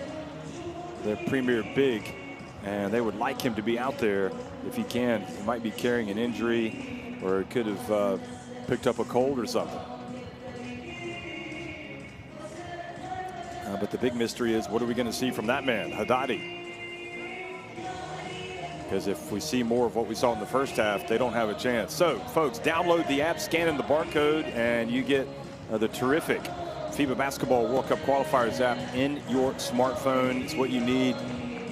A: premier big, and they would like him to be out there if he can. He might be carrying an injury, or could have picked up a cold or something. But the big mystery is, what are we going to see from that man, Haddadi? Because if we see more of what we saw in the first half, they don't have a chance. So, folks, download the app, scan in the barcode, and you get the terrific FIBA Basketball World Cup Qualifiers app in your smartphone. It's what you need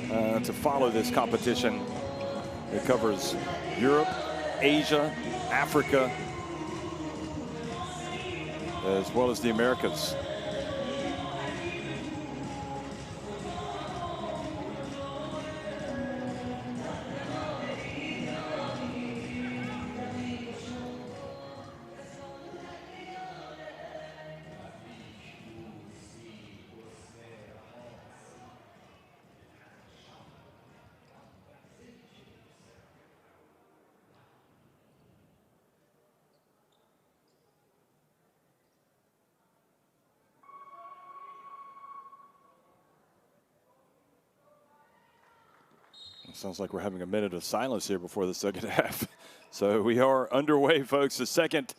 A: to follow this competition. It covers Europe, Asia, Africa, as well as the Americas. Sounds like we're having a minute of silence here before the second half. So we are underway, folks. The second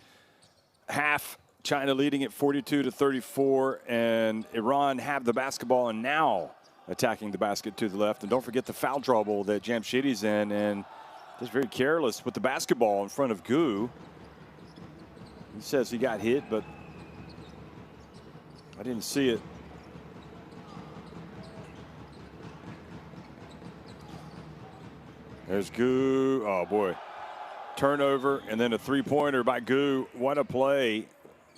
A: half, China leading at 42-34, and Iran have the basketball and now attacking the basket to the left. And don't forget the foul trouble that Jamshid's in, and just very careless with the basketball in front of Gu. He says he got hit, but I didn't see it. There's Gu. Oh, boy. Turnover, and then a three-pointer by Gu. What a play.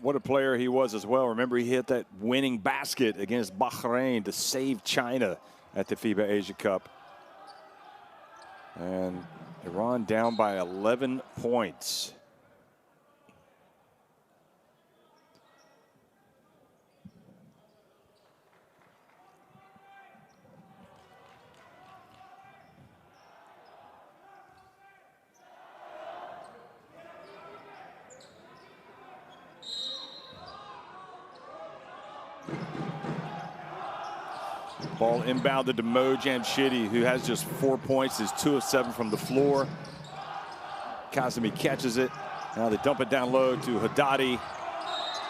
A: What a player he was as well. Remember, he hit that winning basket against Bahrain to save China at the FIBA Asia Cup. And Iran down by 11 points. Ball inbounded to Mo Jamshidi, who has just 4 points, is 2 of 7 from the floor. Kazemi catches it. Now they dump it down low to Haddadi,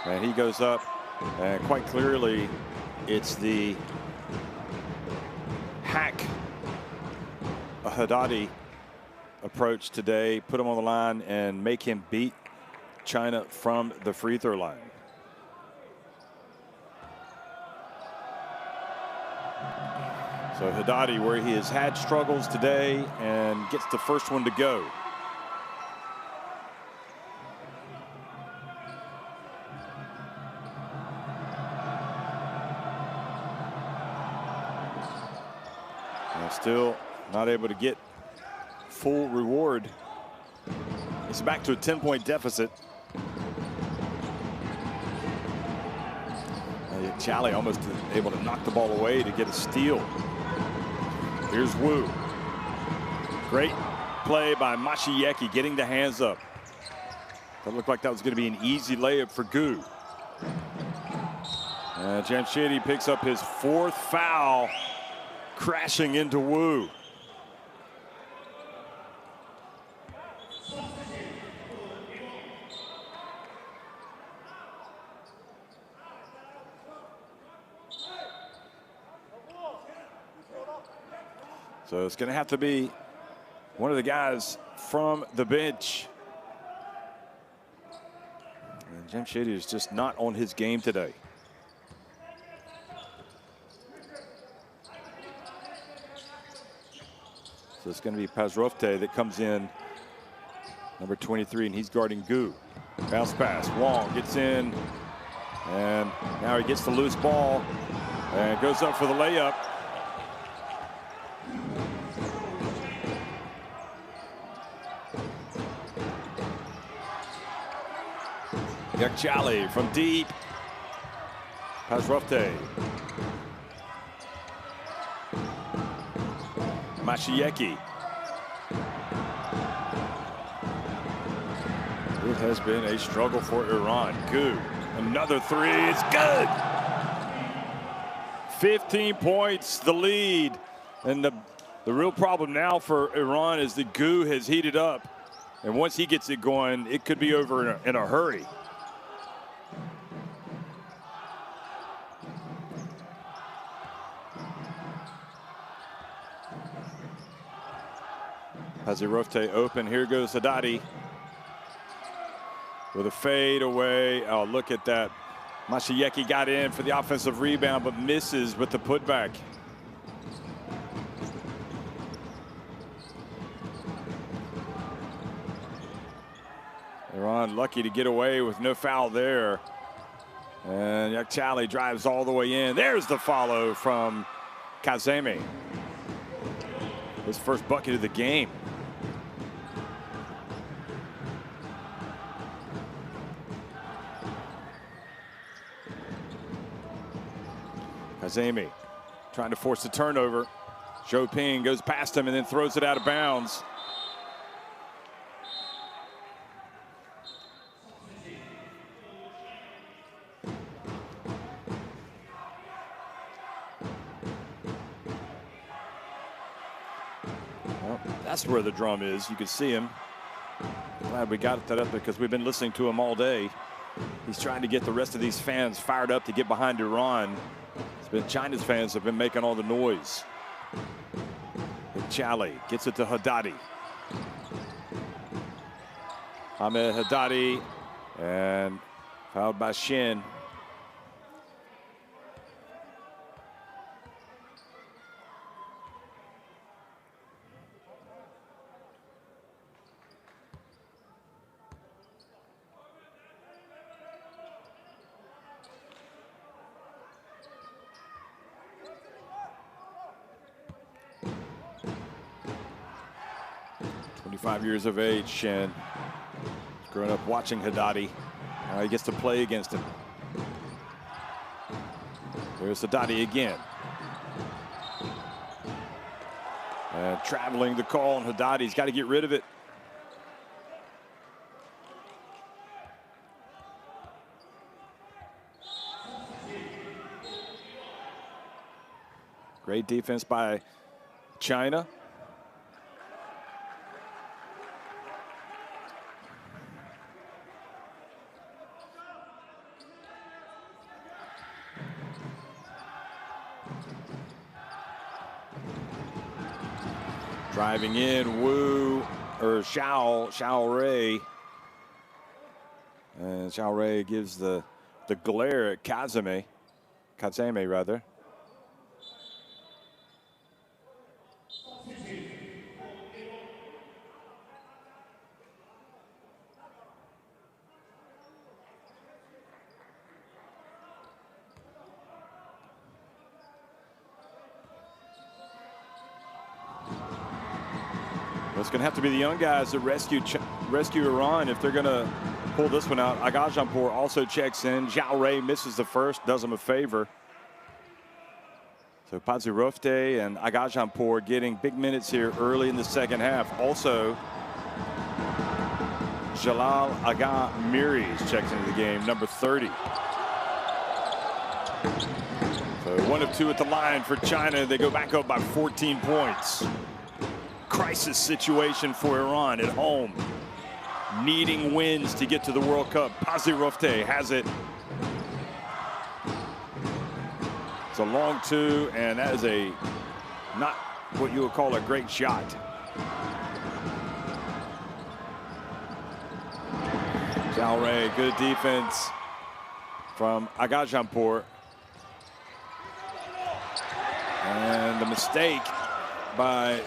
A: and he goes up. And quite clearly, it's the hack Haddadi approach today, put him on the line and make him beat China from the free throw line. So Haddadi, where he has had struggles today, and gets the first one to go. And still not able to get full reward. It's back to a 10-point deficit. Chally almost able to knock the ball away to get a steal. Here's Wu. Great play by Mashieki, getting the hands up. That looked like that was going to be an easy layup for Gu. And Jamshidi picks up his 4th foul, crashing into Wu. So it's going to have to be one of the guys from the bench. And Jamshidi is just not on his game today. So it's going to be Pazrovte that comes in, number 23, and he's guarding Gu. Bounce pass. Wong gets in, and now he gets the loose ball and goes up for the layup. Yakchali from deep. Pazrovte. Mashieki. It has been a struggle for Iran. Gu. Another 3. It's good. 15 points, the lead. And the real problem now for Iran is that Gu has heated up. And once he gets it going, it could be over in a hurry. Pazrovte open. Here goes Haddadi with a fade away. Oh, look at that. Mashieki got in for the offensive rebound, but misses with the putback. Iran lucky to get away with no foul there. And Yakchali drives all the way in. There's the follow from Kazemi. His first bucket of the game. Kazemi trying to force the turnover. Zhou Ping goes past him and then throws it out of bounds. Well, that's where the drum is. You can see him. Glad we got that up there because we've been listening to him all day. He's trying to get the rest of these fans fired up to get behind Iran. It's been China's fans have been making all the noise. Chally gets it to Haddadi. Ahmed Haddadi, and fouled by Shin. Years of age, Shen. He's grown up watching Haddadi. Now he gets to play against him. There's Haddadi again. And traveling the call on Haddadi. He's got to get rid of it. Great defense by China. Driving in, Wu Xiao Rei. And Xiao Rei gives the glare at Kazeme rather. It's going to have to be the young guys that rescue Iran if they're going to pull this one out. Agajanpour also checks in. Xiao Rei misses the first, does him a favor. So Pazirofte and Agajanpour getting big minutes here early in the second half. Also, Jalal Aga Miris checks into the game, number 30. So 1 of 2 at the line for China. They go back up by 14 points. Crisis situation for Iran at home, needing wins to get to the World Cup. Pazirofte has it. It's a long 2, and that is not what you would call a great shot. Xiao Rei, good defense from Agajanpour. And the mistake by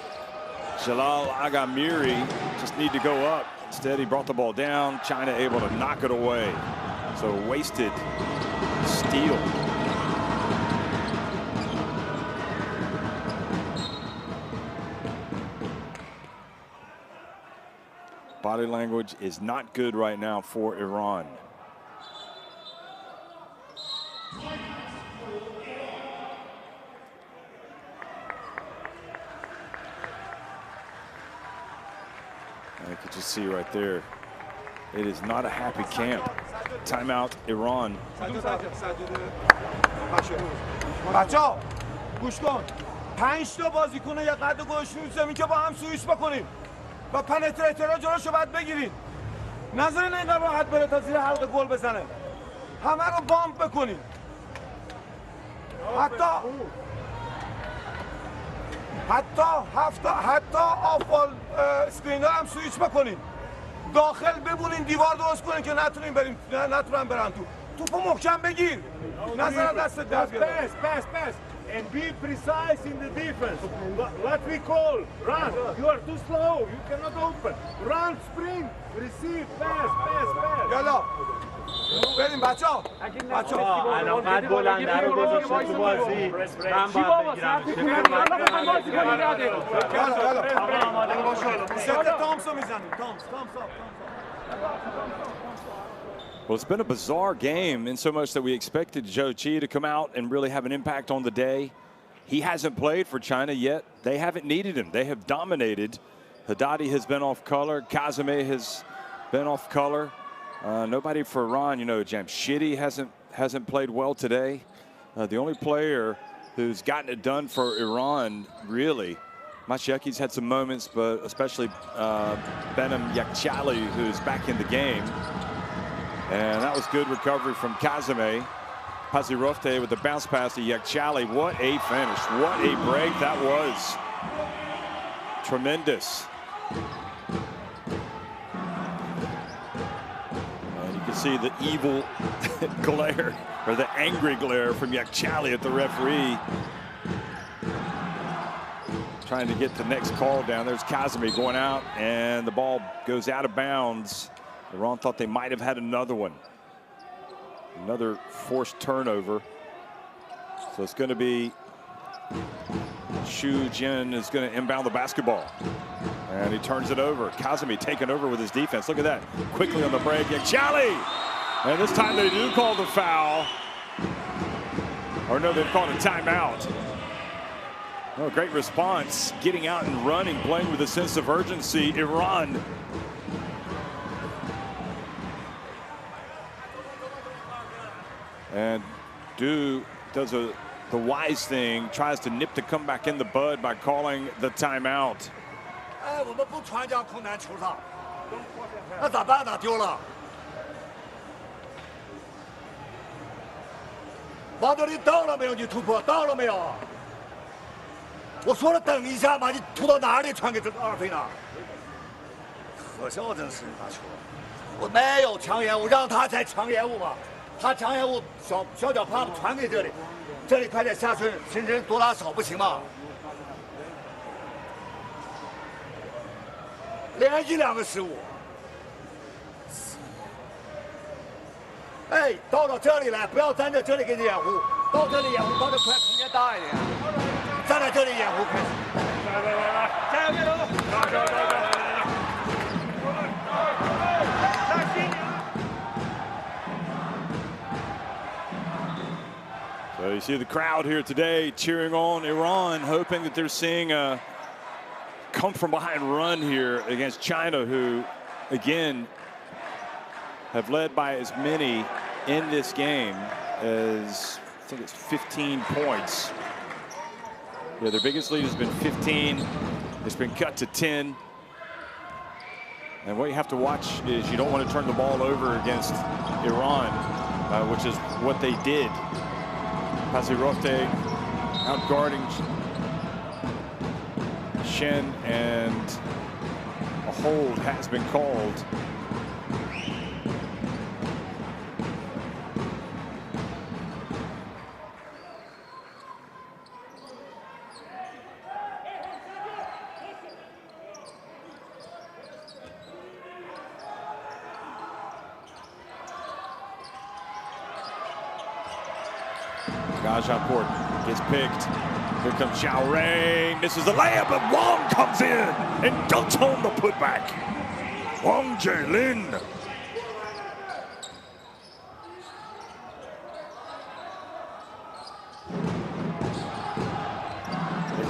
A: Jalal Agamiri, just need to go up. Instead, he brought the ball down. China able to knock it away. So wasted steal. Body language is not good right now for Iran. You could just see right there, it is not a happy camp. Timeout, Iran.
C: بچه‌ها گوش کن. 5 تا بازیکن یه قد گوشون زمین که با هم سویچ بکنیم و پنتریتورها جلوشو باید بگیرین. نذارین اینقدر راحت بره تا زیر حلقه گل بزنه. همه رو بامپ بکنین. حتی آفال اسکرین هم سویچ بکنین. داخل ببونین دیوار درست کنین که نتونن برن تو. توپو محکم بگیر. نذار دست در بیاد.
J: Pass. And be precise in the defense. What we call run. You are too slow. You cannot open. Run, sprint, receive, pass.
C: یالا. بریم بچه‌ها.
J: الان قد بلنده رو گذاشته تو بازی. من باید
A: Well, it's been a bizarre game in so much that we expected Zhou Qi to come out and really have an impact on the day. He hasn't played for China yet. They haven't needed him. They have dominated. Haddadi has been off color. Kazeme has been off color. Nobody for Iran. You know, Jamshidi hasn't played well today. The only player who's gotten it done for Iran, really, Mashieki's had some moments, but especially Benem Yakchali, who's back in the game. And that was good recovery from Kazeme. Pazirofte with the bounce pass to Yakchali. What a finish. What a break that was. Tremendous. And you can see the evil glare, or the angry glare from Yakchali at the referee. Trying to get the next call down. There's Kazeme going out, and the ball goes out of bounds. Iran thought they might have had another one. Another forced turnover. So it's going to be Xu Jin is going to inbound the basketball. And he turns it over. Kazeme taking over with his defense. Look at that. Quickly on the break. Yakchali! And this time they do call the foul. Or no, they've called a timeout. Oh, great response. Getting out and running, playing with a sense of urgency. Iran. And Du does the wise thing, tries to nip the comeback in the bud by calling the timeout.
D: 哎，我们不传将空篮球上，那咋办呢？丢了。王德林到了没有？你突破到了没有？我说了等一下嘛，你突到哪里传给这个二飞呢？可笑，真是打球。我没有强延误，让他才强延误嘛。他强延误，小脚啪传给这里，这里快点下顺，深深多拉少不行吗？连续2个失误。哎，到这里来，不要站在这里给你掩护，到这里掩护，到这块空间大一点，站在这里掩护开始。来，加油加油！So
A: you see the crowd here today cheering on Iran, hoping that they're seeing a come from behind run here against China, who again have led by as many in this game as I think it's 15 points. Yeah, their biggest lead has been 15. It's been cut to 10. And what you have to watch is you don't want to turn the ball over against Iran, which is what they did. Pazirovte out guarding Shen, and a hold has been called. Gajanport gets picked. Here comes Xiao Rain. This is the layup, but Wong comes in and dunks home the putback. Wong Jae-lin.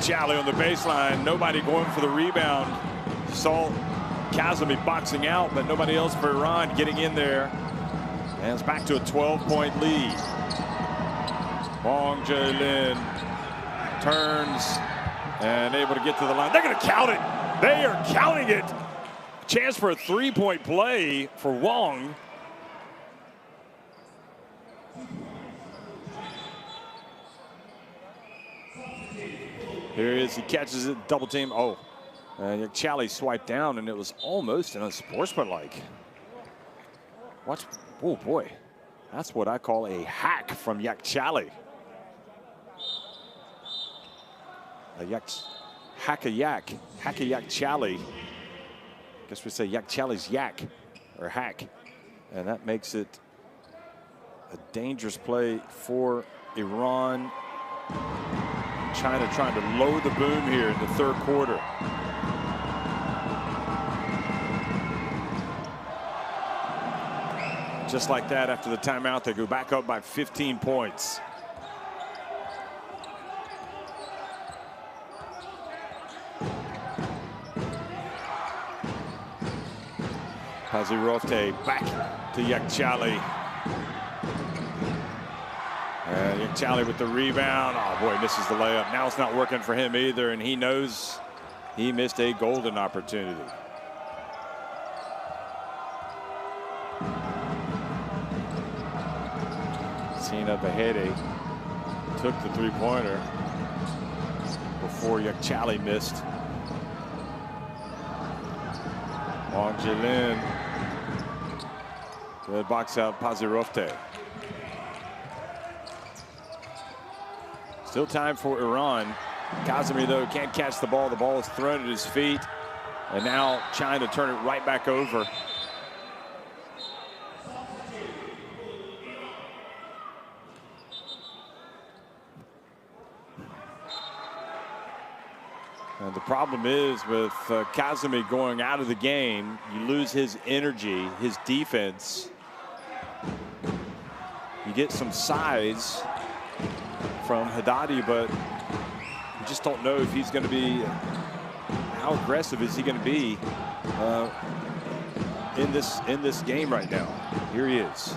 A: Charlie on the baseline. Nobody going for the rebound. Saw Kazemi boxing out, but nobody else for Iran getting in there. And it's back to a 12-point lead. Wong Jae-lin turns and able to get to the line. They're going to count it. They are counting it. Chance for a three-point play for Wong. Here he is. He catches it. Double team. Oh, Chali swiped down, and it was almost an unsportsmanlike. Watch. Oh, boy. That's what I call a hack from Yak Chali. Hack-a-yak Chali. Guess we say Yak Chali's yak or hack. And that makes it a dangerous play for Iran. China trying to load the boom here in the third quarter. Just like that, after the timeout, they go back up by 15 points. Pazirovte back to Yakchali. And Yakchali with the rebound. Oh boy, misses the layup. Now it's not working for him either, and he knows he missed a golden opportunity. Sina Bahede took the three-pointer before Yakchali missed. Wong Jae-lin. Good box out Pazirovte. Still time for Iran. Kazemi, though, can't catch the ball. The ball is thrown at his feet. And now China turn it right back over. And the problem is with Kazemi going out of the game, you lose his energy, his defense. You get some size from Haddadi, but you just don't know if he's going to be, how aggressive is he going to be in this game right now. Here he is.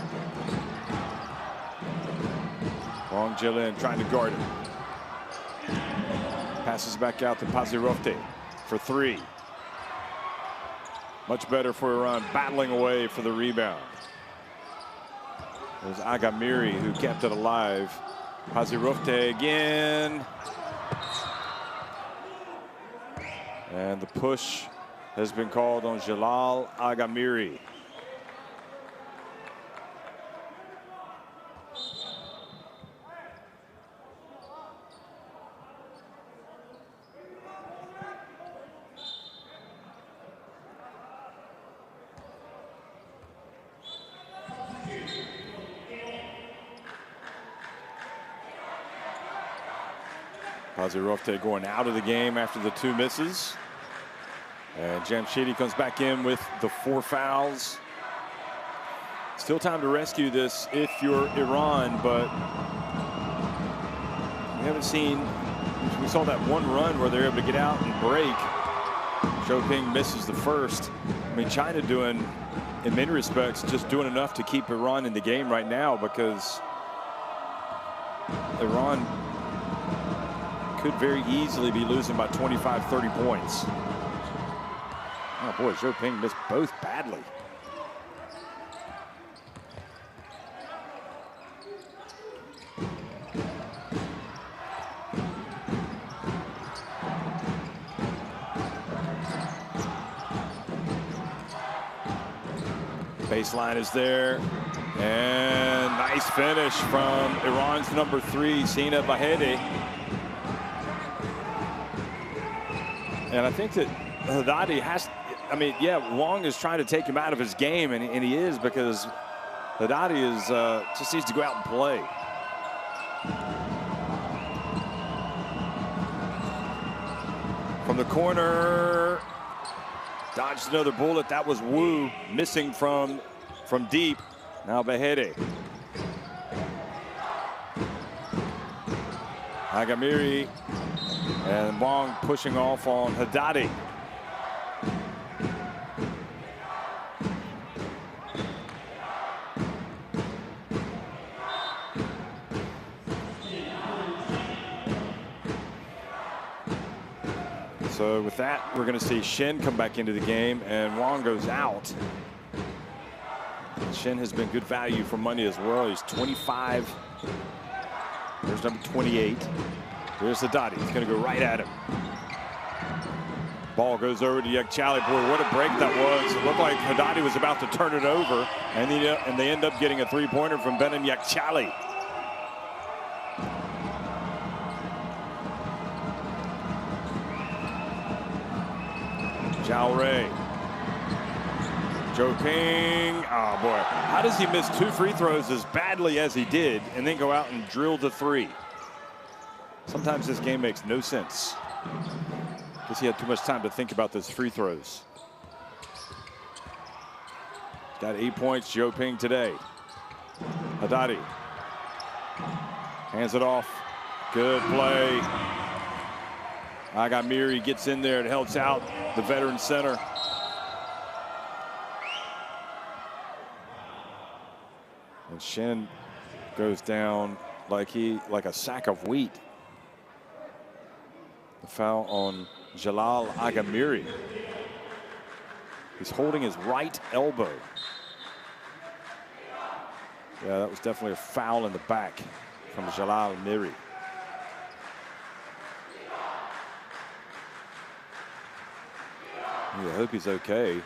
A: Wong Jae-lin trying to guard him. Passes back out to Pazirovte for three. Much better for Iran, battling away for the rebound. It was Agamiri who kept it alive. Pazirovte again. And the push has been called on Jalal Agamiri. Rofte going out of the game after the 2 misses. And Jamshidi comes back in with the 4 fouls. Still time to rescue this if you're Iran, but we haven't seen, we saw that one run where they're able to get out and break. Zhou misses the first. I mean, China doing, in many respects, just doing enough to keep Iran in the game right now, because Iran could very easily be losing by 25, 30 points. Oh boy, Zhou missed both badly. Baseline is there, and nice finish from Iran's number 3, Sina Bahedi. And I think that Haddadi has, I mean, yeah, Wong is trying to take him out of his game, and he is, because Haddadi is just needs to go out and play. From the corner, dodged another bullet. That was Wu missing from deep. Now Bahedi. Agamiri. And Wong pushing off on Haddadi. So with that, we're going to see Shen come back into the game, and Wong goes out. Shen has been good value for money as well. He's 25. There's number 28. Here's Haddadi. He's going to go right at him. Ball goes over to Yakhchali. Boy, what a break that was. It looked like Haddadi was about to turn it over, and they end up getting a 3-pointer from Benem Yakhchali. Zhao Rui. Zhou Ping. Oh, boy. How does he miss 2 free throws as badly as he did and then go out and drill the 3? Sometimes this game makes no sense. Guess he had too much time to think about those free throws. He's got 8 points, Zhou Ping today. Haddadi hands it off. Good play. Agamiri gets in there and helps out the veteran center. And Shen goes down like a sack of wheat. The foul on Jalal Agamiri. He's holding his right elbow. Yeah, that was definitely a foul in the back from Jalal Agamiri. I hope he's okay.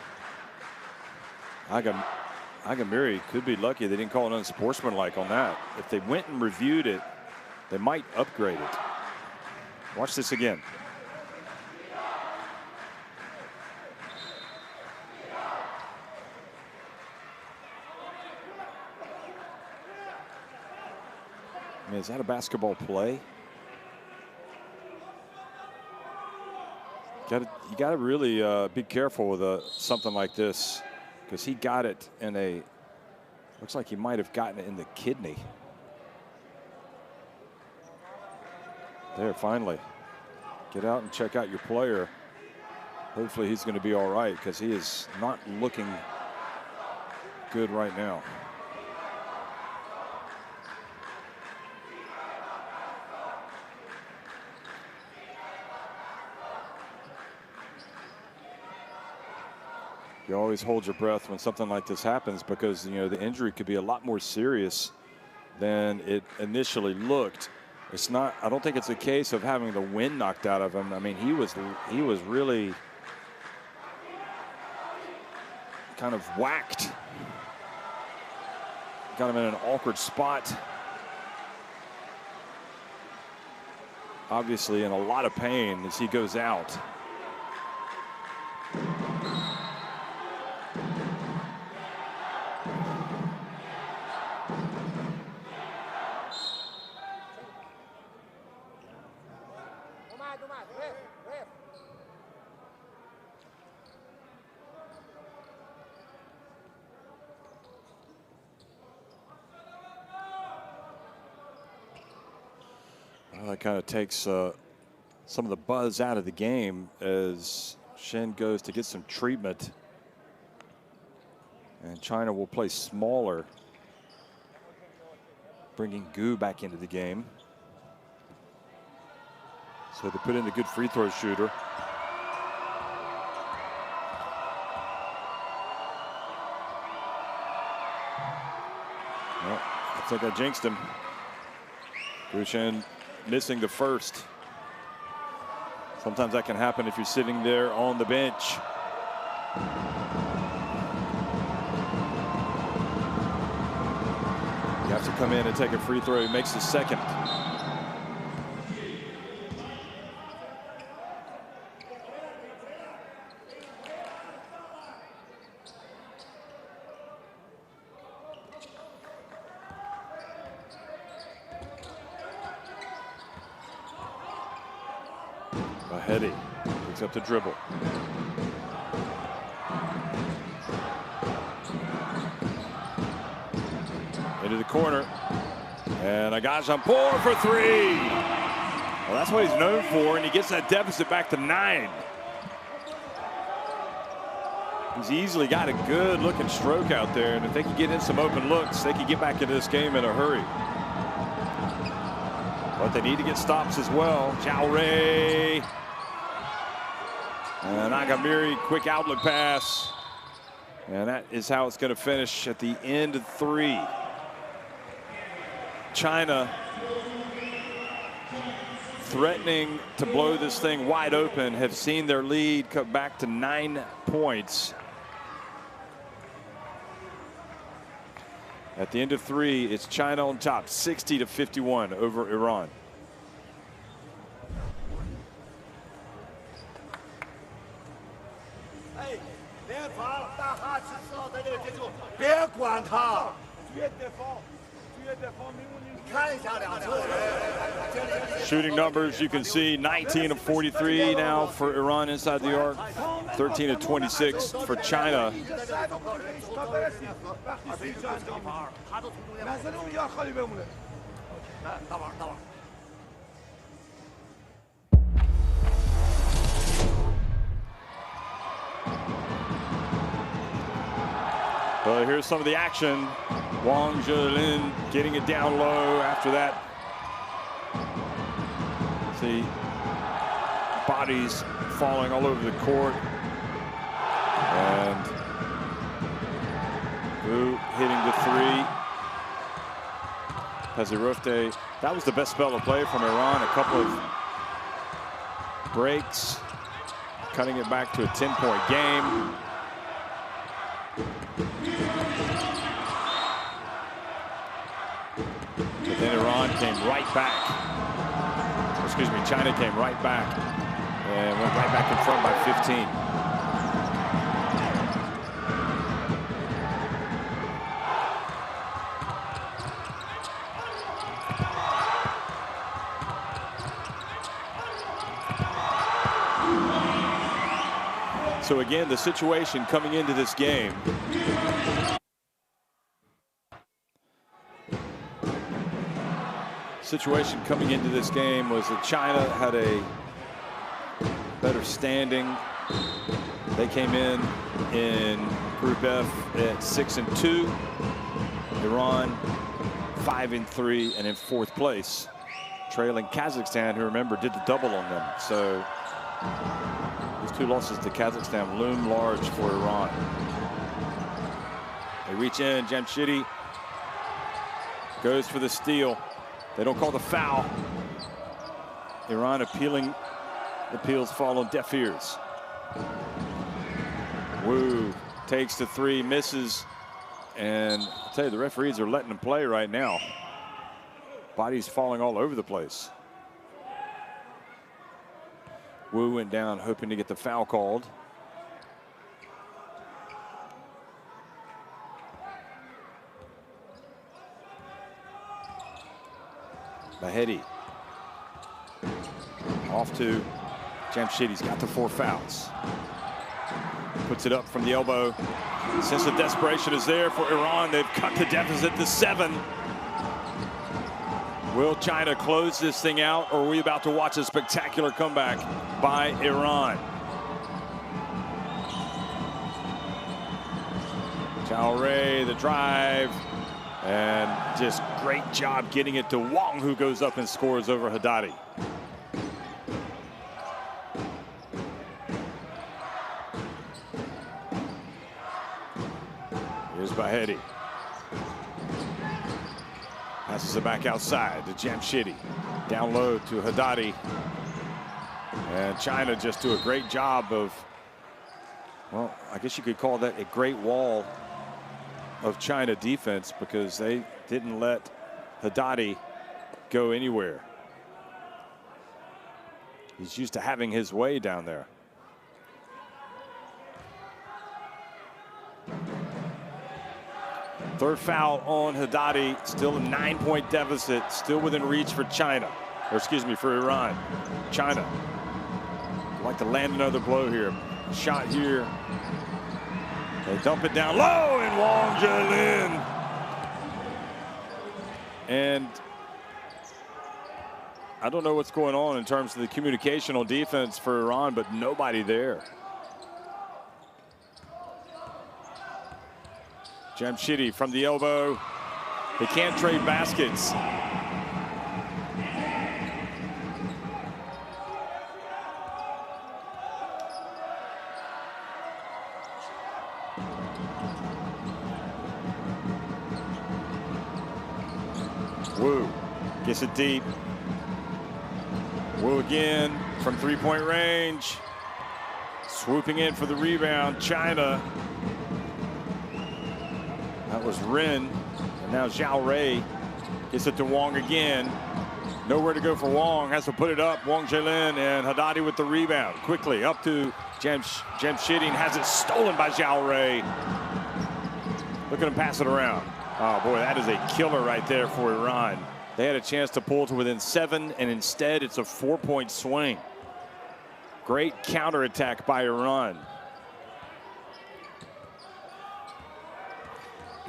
A: Agamiri could be lucky they didn't call it unsportsmanlike on that. If they went and reviewed it, they might upgrade it. Watch this again. I mean, is that a basketball play? You got to really be careful with something like this, because he got it in a, looks like he might have gotten it in the kidney. There, finally. Get out and check out your player. Hopefully he's going to be all right, because he is not looking good right now. You always hold your breath when something like this happens, because, you know, the injury could be a lot more serious than it initially looked. It's not, I don't think it's a case of having the wind knocked out of him. I mean, he was really kind of whacked. Got him in an awkward spot. Obviously in a lot of pain as he goes out. That kind of takes some of the buzz out of the game as Shen goes to get some treatment. And China will play smaller, bringing Gu back into the game. So they put in a good free throw shooter. Well, I think I jinxed him. Gu Shen missing the first. Sometimes that can happen if you're sitting there on the bench. You have to come in and take a free throw. He makes the second. Bahedi picks up the dribble. Into the corner. And Agajampor for three. Well, that's what he's known for, and he gets that deficit back to 9. He's easily got a good looking stroke out there, and if they can get in some open looks, they can get back into this game in a hurry. But they need to get stops as well. Zhao Rui. And Nagamiri, quick outlet pass. And that is how it's going to finish at the end of 3. China threatening to blow this thing wide open, have seen their lead cut back to 9 points. At the end of 3, it's China on top, 60-51 over Iran. Shooting numbers, you can see 19 of 43 now for Iran inside the arc, 13 of 26 for China. Well, here's some of the action. Wang Zhelin getting it down low after that. See bodies falling all over the court. And Gu hitting the 3. Pezirofte, that was the best spell of play from Iran. A couple of breaks, cutting it back to a 10-point game. But then Iran came right back. Excuse me, China came right back and went right back in front by 15. So again, the situation coming into this game. Situation coming into this game was that China had a better standing. They came in Group F at 6-2. Iran 5-3 and in 4th place, trailing Kazakhstan, who remember did the double on them. So these 2 losses to Kazakhstan loom large for Iran. They reach in, Jamshidi goes for the steal. They don't call the foul. Iran appealing. The appeals fall on deaf ears. Wu takes the three, misses. And I'll tell you, the referees are letting him play right now. Body's falling all over the place. Wu went down hoping to get the foul called. Bahedi. Off to Jamshid. Got the 4 fouls. Puts it up from the elbow. Sense of desperation is there for Iran. They've cut the deficit to 7. Will China close this thing out, or are we about to watch a spectacular comeback by Iran? Zhao Rui, the drive, and just great job getting it to Wong, who goes up and scores over Haddadi. Here's Bahedi. Passes it back outside to Jamshidi. Down low to Haddadi. And China just do a great job of, well, I guess you could call that a great wall of China defense, because they didn't let Haddadi go anywhere. He's used to having his way down there. Third foul on Haddadi. Still a 9-point deficit. Still within reach for China. Or excuse me, for Iran. China would like to land another blow here. Shot here. They dump it down low, and Wong Jailin. And I don't know what's going on in terms of the communication on defense for Iran, but nobody there. Jamshidi from the elbow. They can't trade baskets. Wu gets it deep. Wu again from 3-point range. Swooping in for the rebound, China. That was Rin, and now Zhao Rui gets it to Wong again. Nowhere to go for Wong, has to put it up. Wong Jailin and Haddadi with the rebound. Quickly up to Jamshidi, has it stolen by Zhao Rui. Look at him pass it around. Oh boy, that is a killer right there for Iran. They had a chance to pull to within 7, and instead it's a 4-point swing. Great counterattack by Iran.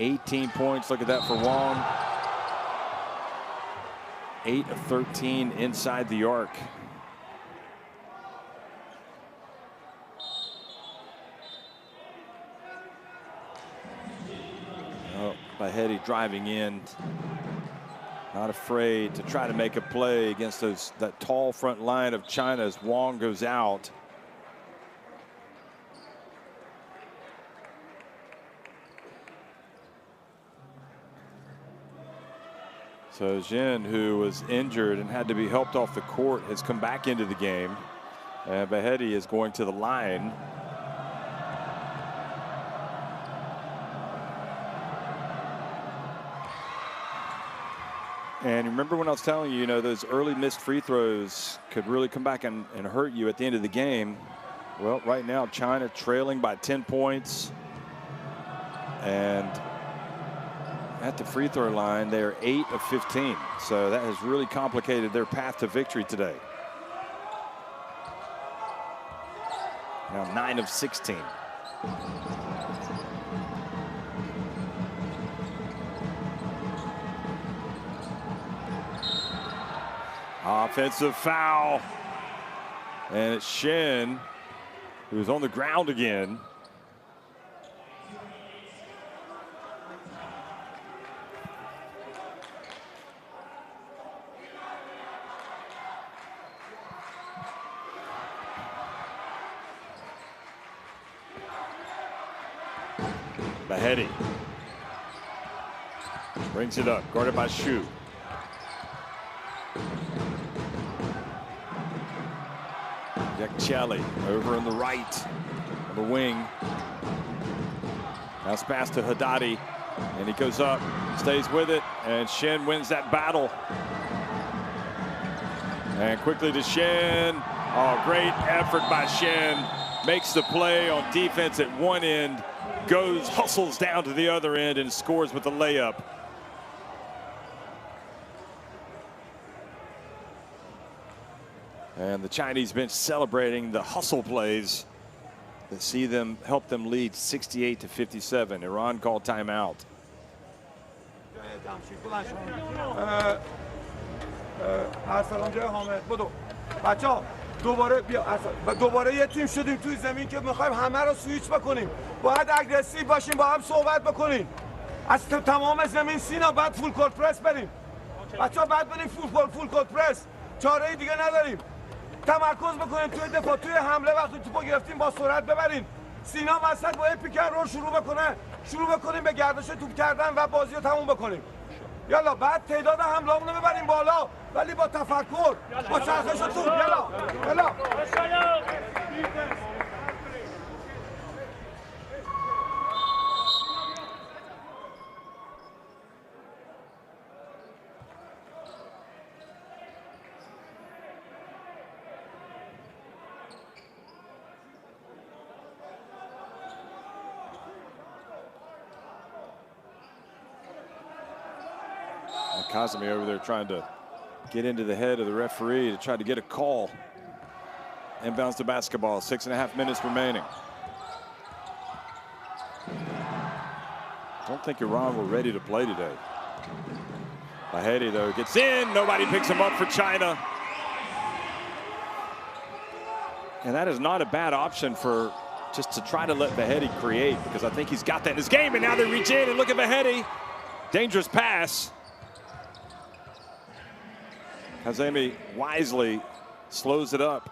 A: 18 points, look at that for Wong. 8 of 13 inside the arc. Oh, Bahedi driving in. Not afraid to try to make a play against that tall front line of China as Wong goes out. So Jin, who was injured and had to be helped off the court, has come back into the game. And Bahedi is going to the line. And remember when I was telling you, those early missed free throws could really come back and hurt you at the end of the game. Well, right now, China trailing by 10 points. And at the free throw line, they're 8 of 15. So that has really complicated their path to victory today. Now 9 of 16. Offensive foul. And it's Shen, who's on the ground again. Bahedi brings it up, guarded by Shu. Yakchali over on the right, on the wing. Pass pass to Haddadi, and he goes up, stays with it, and Shin wins that battle. And quickly to Shin. Oh, great effort by Shin. Makes the play on defense at one end, hustles down to the other end, and scores with the layup. And the Chinese bench celebrating the hustle plays that see them help them lead 68-57. Iran called timeout.
C: دوباره یه تیم شدیم توی زمین که میخوایم همه رو سویچ بکنیم. باید اگریسیو باشیم، با هم صحبت بکنیم. از تمام زمین سینا بعد فول کورت پرس بریم. بچه‌ها بعد بریم فول کورت پرس. چاره‌ای دیگه نداریم. تمرکز بکنیم توی دفاع، توی حمله وقتی توپو گرفتیم با سرعت ببرین. سینا وسط با پیک رو شروع بکنیم به گردش توپ کردن و بازی رو تموم بکنیم. یالا بعد تعداد حمله‌مون رو ببریم بالا، ولی با تفکر، با چرخش توپ. یالا
A: Kazemi over there trying to get into the head of the referee to try to get a call. Inbounds the basketball, 6.5 minutes remaining. Don't think Iran were ready to play today. Bahedi though gets in, nobody picks him up for China. And that is not a bad option for just to try to let Bahedi create, because I think he's got that in his game, and now they reach in and look at Bahedi. Dangerous pass. Kazemi wisely slows it up.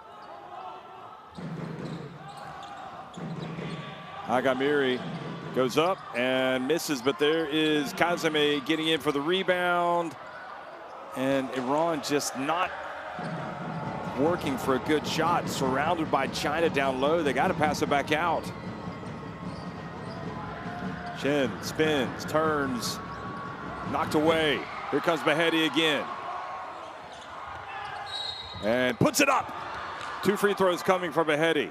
A: Agamiri goes up and misses, but there is Kazemi getting in for the rebound. And Iran just not working for a good shot. Surrounded by China down low. They got to pass it back out. Shin spins, turns, knocked away. Here comes Bahedi again. And puts it up. 2 free throws coming from Bahedi.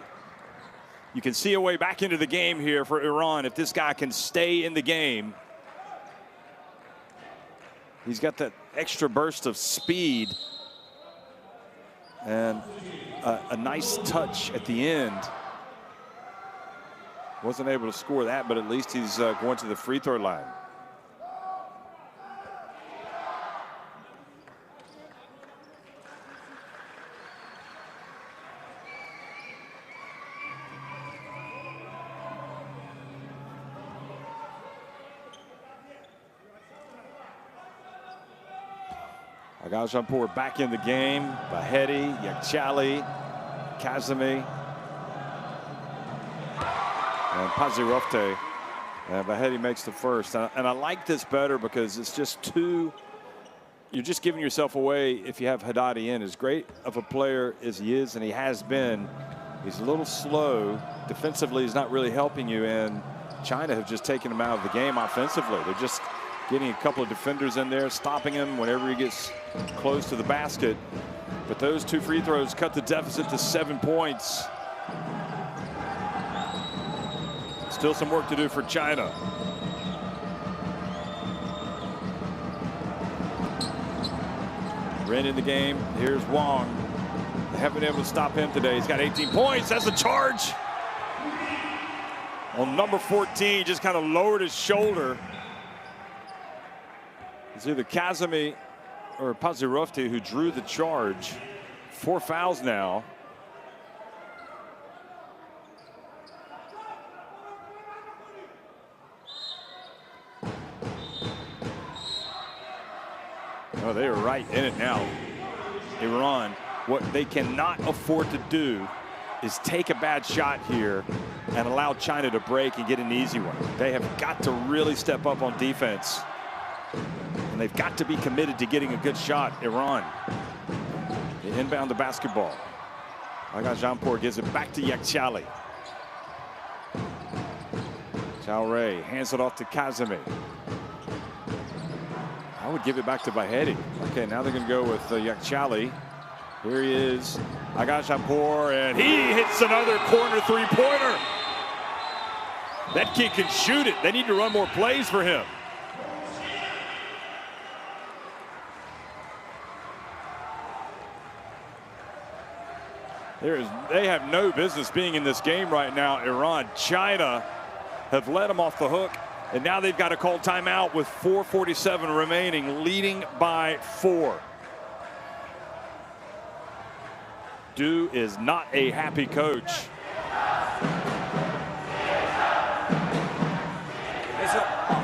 A: You can see a way back into the game here for Iran if this guy can stay in the game. He's got that extra burst of speed and a nice touch at the end. Wasn't able to score that, but at least he's going to the free throw line. Agajampur back in the game. Bahedi, Yakchali, Kazemi, and Pazirofte. And Bahedi makes the first. And I like this better because it's just too, you're just giving yourself away if you have Haddadi in. As great of a player as he is, and he has been, he's a little slow. Defensively, he's not really helping you. And China have just taken him out of the game offensively. They're just getting a couple of defenders in there, stopping him whenever he gets close to the basket. But those 2 free throws cut the deficit to 7 points. Still some work to do for China. Ren in the game. Here's Wong. They haven't been able to stop him today. He's got 18 points. That's a charge. On number 14, just kind of lowered his shoulder. It's either Kazemi or Pazirofte who drew the charge. 4 fouls now. Oh, they are right in it now. Iran, what they cannot afford to do is take a bad shot here and allow China to break and get an easy one. They have got to really step up on defense. And they've got to be committed to getting a good shot, Iran. They inbound the basketball. Agajampur gives it back to Yakchali. Xiaorui hands it off to Kazemi. I would give it back to Vahedi. Okay, now they're going to go with Yakchali. Here he is, Agashapur, and he hits another corner three-pointer. That kid can shoot it. They need to run more plays for him. They have no business being in this game right now, Iran. China have let them off the hook, and now they've got to call timeout with 4:47 remaining, leading by 4. Du is not a happy coach.
D: 没事啊，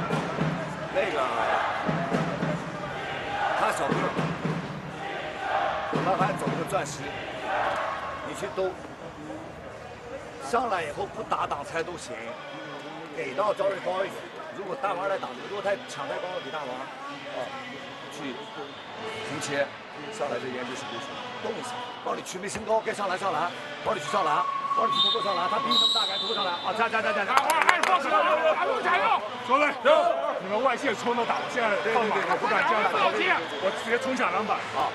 D: 那个他小个儿，他还走一个钻石，你去兜，上来以后不打挡拆都行，给到焦瑞高一点。如果大王来挡，如果他抢太高了给大王，啊，去横切，上来这沿就是不行，动一下，帮你区别身高，该上篮上篮，帮你去上篮。 帮你去突破上篮，他比你这么大，该突破上篮啊！加！
E: 哎，放手，打住，加油！兄弟，你们外线冲都打，现在放马，我不敢这样打，我直接冲下篮板啊！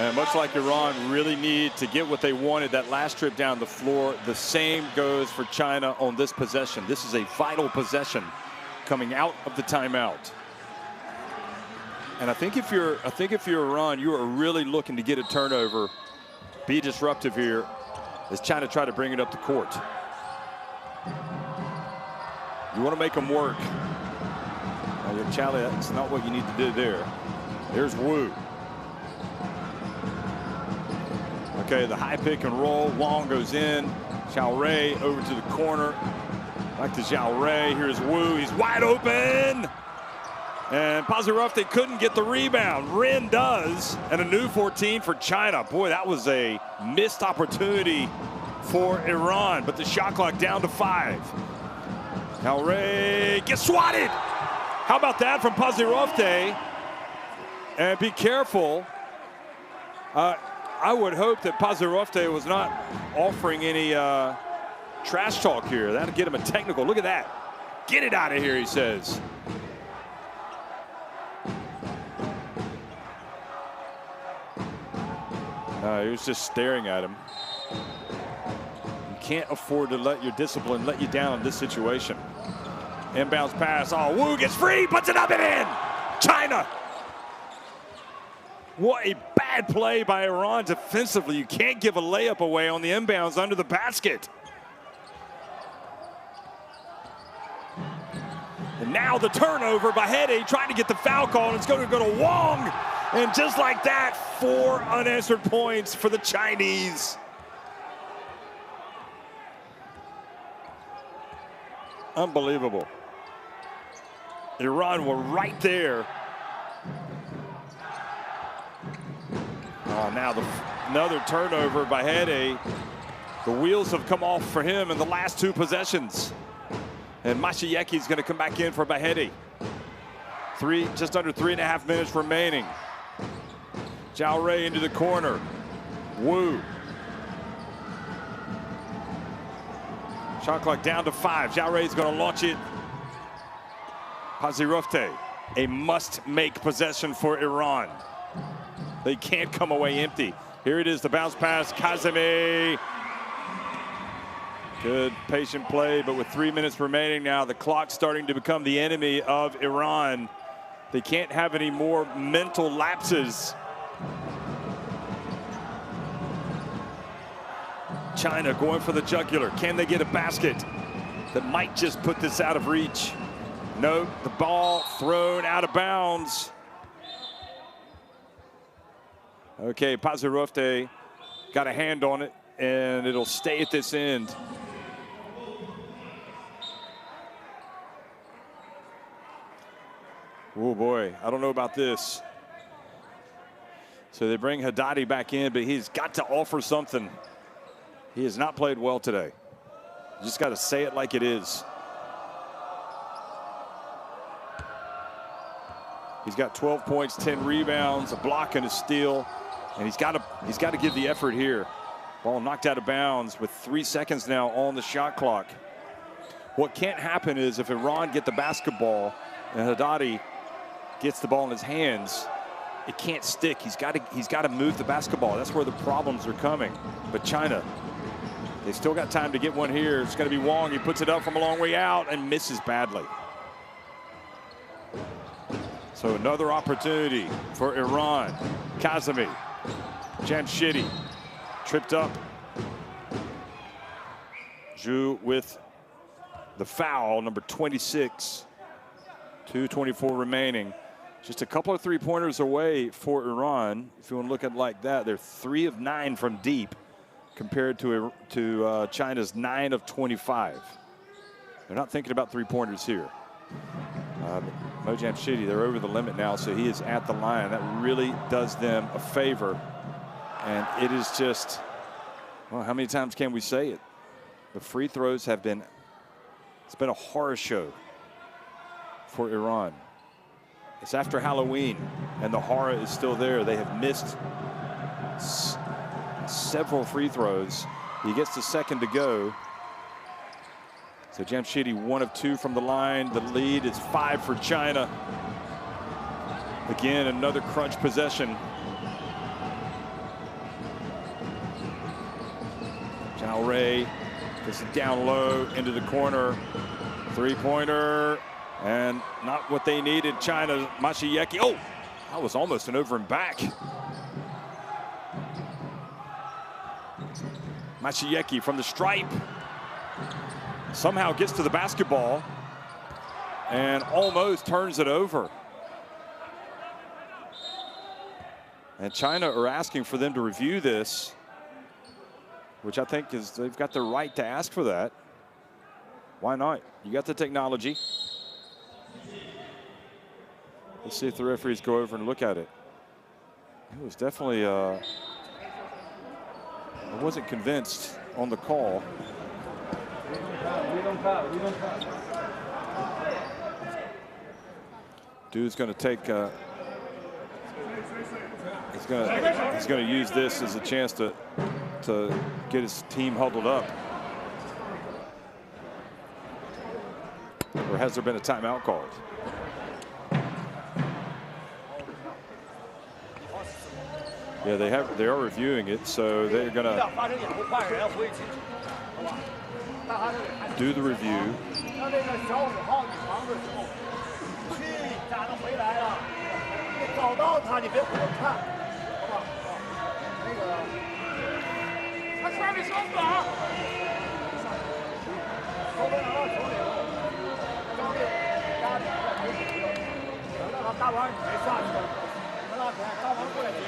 A: And much like Iran really need to get what they wanted that last trip down the floor, the same goes for China on this possession. This is a vital possession coming out of the timeout. And I think if you're Iran, you are really looking to get a turnover, be disruptive here as China try to bring it up the court. You want to make them work. Now, Charlie, that's not what you need to do there. There's Wu. Okay, the high pick and roll. Wong goes in. Xiaorui over to the corner. Back to Xiaorui. Here's Wu. He's wide open. And Pazarov, they couldn't get the rebound. Rin does. And a new 14 for China. Boy, that was a missed opportunity for Iran. But the shot clock down to 5. Xiaorui gets swatted. How about that from Pazarov? And be careful. I would hope that Pazarov was not offering any trash talk here. That'll get him a technical. Look at that. Get it out of here, he says. He was just staring at him. You can't afford to let your discipline let you down in this situation. Inbounds pass. Oh, Wu gets free, puts it up and in. China. What a bad play by Iran defensively. You can't give a layup away on the inbounds under the basket. And now the turnover by Hede trying to get the foul call, and it's going to go to Wong. And just like that, 4 unanswered points for the Chinese. Unbelievable. Iran were right there. Oh, now another turnover by Hede. The wheels have come off for him in the last 2 possessions. And Mashieki is going to come back in for Bahedi. Just under 3.5 minutes remaining. Xiaorui into the corner. Wu. Shot clock down to 5. Xiaorui is going to launch it. Pazirofte, a must-make possession for Iran. They can't come away empty. Here it is, the bounce pass, Kazemi. Good patient play, but with 3 minutes remaining now, the clock's starting to become the enemy of Iran. They can't have any more mental lapses. China going for the jugular. Can they get a basket that might just put this out of reach? No, the ball thrown out of bounds. Okay, Pazarofte got a hand on it, and it'll stay at this end. Oh boy, I don't know about this. So they bring Haddadi back in, but he's got to offer something. He has not played well today. You just got to say it like it is. He's got 12 points, 10 rebounds, a block and a steal, and he's got to give the effort here. Ball knocked out of bounds with 3 seconds now on the shot clock. What can't happen is if Iran get the basketball and Haddadi gets the ball in his hands, it can't stick. He's got to move the basketball. That's where the problems are coming. But China, they still got time to get one here. It's going to be Wong. He puts it up from a long way out and misses badly. So another opportunity for Iran. Kazemi, Jamshidi, tripped up. Zhu with the foul, number 26. 2:24 remaining. Just a couple of three-pointers away for Iran. If you want to look at it like that, they're 3 of 9 from deep compared to China's 9 of 25. They're not thinking about three-pointers here. Mo Jamshidi, they're over the limit now, so he is at the line. That really does them a favor. And it is just, well, how many times can we say it? The free throws have been, it's been a horror show for Iran. It's after Halloween, and the horror is still there. They have missed several free throws. He gets the second to go. So Jamshidi 1 of 2 from the line. The lead is 5 for China. Again, another crunch possession. Zhao Rui gets it down low into the corner. Three-pointer. And not what they needed. China, Mashieki. Oh, that was almost an over and back. Mashieki from the stripe. Somehow gets to the basketball and almost turns it over. And China are asking for them to review this, which I think is, they've got the right to ask for that. Why not? You got the technology. Let's see if the referees go over and look at it. It was definitely, I wasn't convinced on the call. Dude's going to take, he's going to use this as a chance to get his team huddled up. Or has there been a timeout called? Yeah, they are reviewing it, so they're gonna do the review.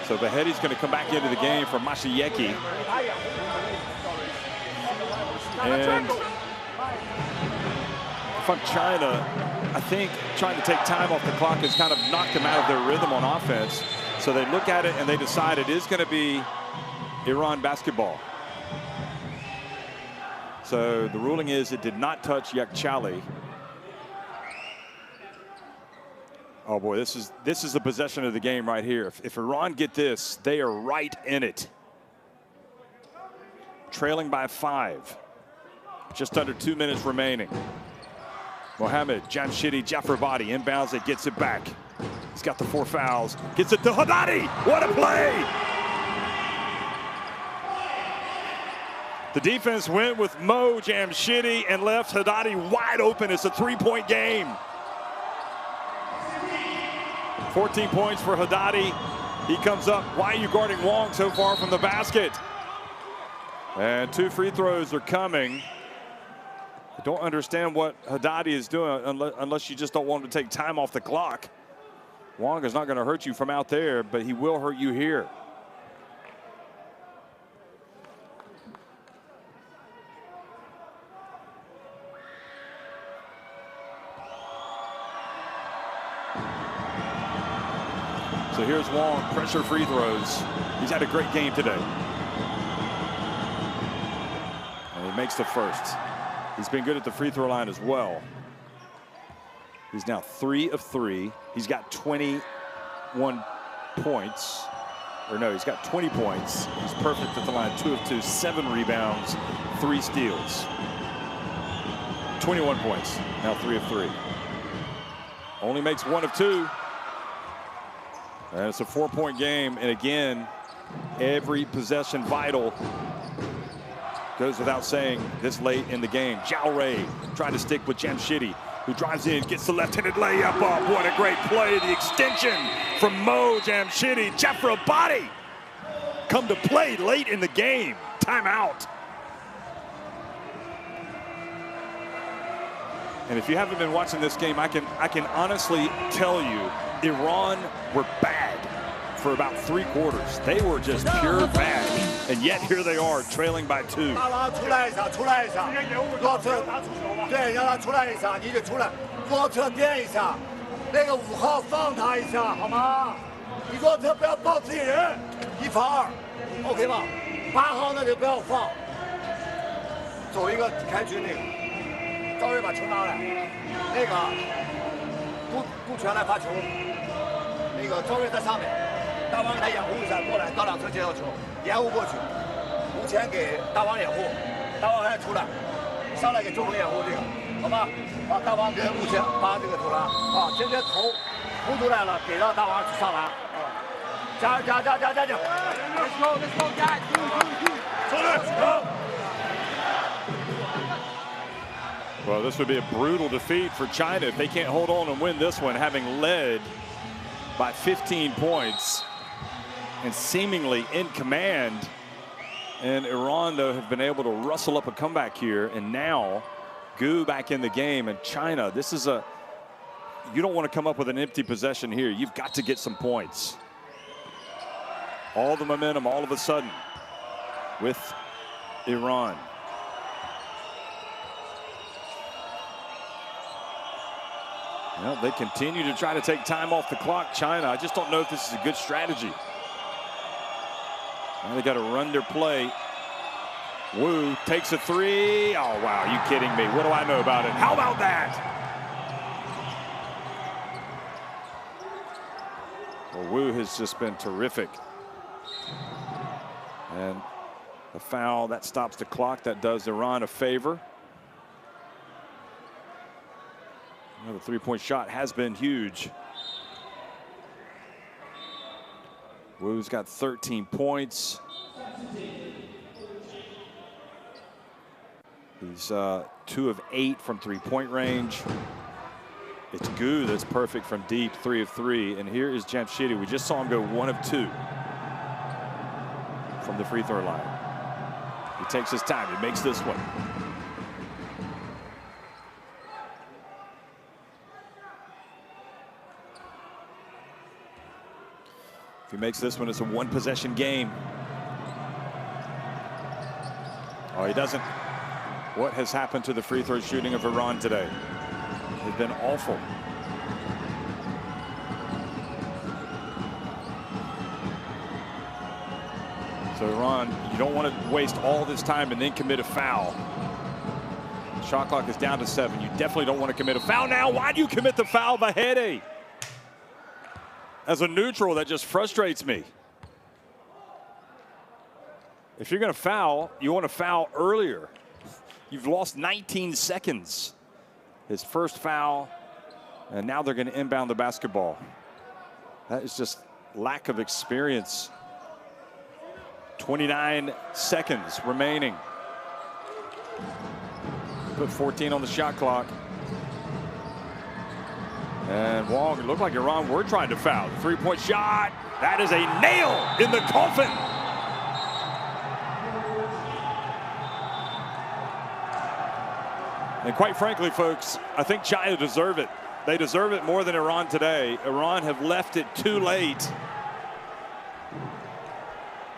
A: So Behedi's going to come back into the game for Mashieki. And if I'm China, I think trying to take time off the clock has kind of knocked them out of their rhythm on offense. So they look at it and they decide it is going to be Iran basketball. So the ruling is it did not touch Yakchali. Oh boy, this is the possession of the game right here. If Iran get this, they are right in it. Trailing by 5. Just under 2 minutes remaining. Mohammed, Jamshidi, Jafarabadi inbounds it, gets it back. He's got the 4 fouls. Gets it to Haddadi. What a play! The defense went with Mo Jamshidi and left Haddadi wide open. It's a 3-point game. 14 points for Haddadi. He comes up. Why are you guarding Wong so far from the basket? And 2 free throws are coming. I don't understand what Haddadi is doing unless you just don't want him to take time off the clock. Wong is not going to hurt you from out there, but he will hurt you here. So here's Wong, pressure free throws. He's had a great game today. And he makes the first. He's been good at the free throw line as well. He's now 3 of 3. He's got 21 points. or no, he's got 20 points. He's perfect at the line, 2 of 2, 7 rebounds, 3 steals. 21 points, now 3 of 3. Only makes 1 of 2. And it's a 4-point game, and again, every possession vital. Goes without saying this late in the game. Zhao Rui trying to stick with Jamshidi, who drives in, gets the left-handed layup up. What a great play. The extension from Mo Jamshidi. Jeffrey Body come to play late in the game. Timeout. And if you haven't been watching this game, I can honestly tell you, Iran were bad for about 3 quarters. They were just pure bad. And yet here they are, trailing by 2.
D: 大王出来一下，出来一下，左侧，对，让他出来一下，你就出来，左侧点一下，那个5号放他一下，好吗？你左侧不要抱自己人，1防2 ，OK 吧？8号那就不要放，走一个开局那个，赵睿把球拿来，那个顾全来发球，那个赵睿在上面。 大王给他掩护一下，过来到2侧接到球，掩护过去，无前给大王掩护，大王还出来，上来给周鹏掩护这个，好吧？啊，大王跟无前把这个投篮，啊，直接投出来了，给到大王去上篮，啊，加油！Let's go, guys! Go!
A: Well, this would be a brutal defeat for China if they can't hold on and win this one, having led by 15 points. And seemingly in command. And Iran, though, have been able to rustle up a comeback here. And now, Gu back in the game. And China, this is a... You don't want to come up with an empty possession here. You've got to get some points. All the momentum all of a sudden with Iran. Well, they continue to try to take time off the clock, China. I just don't know if this is a good strategy. Now they got to run their play. Wu takes a 3. Oh, wow, are you kidding me? What do I know about it? How about that? Well, Wu has just been terrific. And a foul, that stops the clock. That does Iran a favor. Well, the 3-point shot has been huge. Wu's got 13 points. He's 2 of 8 from 3-point range. It's Gu that's perfect from deep, 3 of 3. And here is Jamshidi. We just saw him go 1 of 2 from the free throw line. He takes his time. He makes this one. If he makes this one, it's a 1-possession game. Oh, he doesn't. What has happened to the free throw shooting of Iran today? It's been awful. So Iran, you don't want to waste all this time and then commit a foul. Shot clock is down to 7. You definitely don't want to commit a foul now. Why do you commit the foul, Vahedi? As a neutral, that just frustrates me. If you're going to foul, you want to foul earlier. You've lost 19 seconds. His first foul, and now they're going to inbound the basketball. That is just lack of experience. 29 seconds remaining. Put 14 on the shot clock. And Wong, it looked like Iran were trying to foul. 3-point shot. That is a nail in the coffin. And quite frankly, folks, I think China deserve it. They deserve it more than Iran today. Iran have left it too late.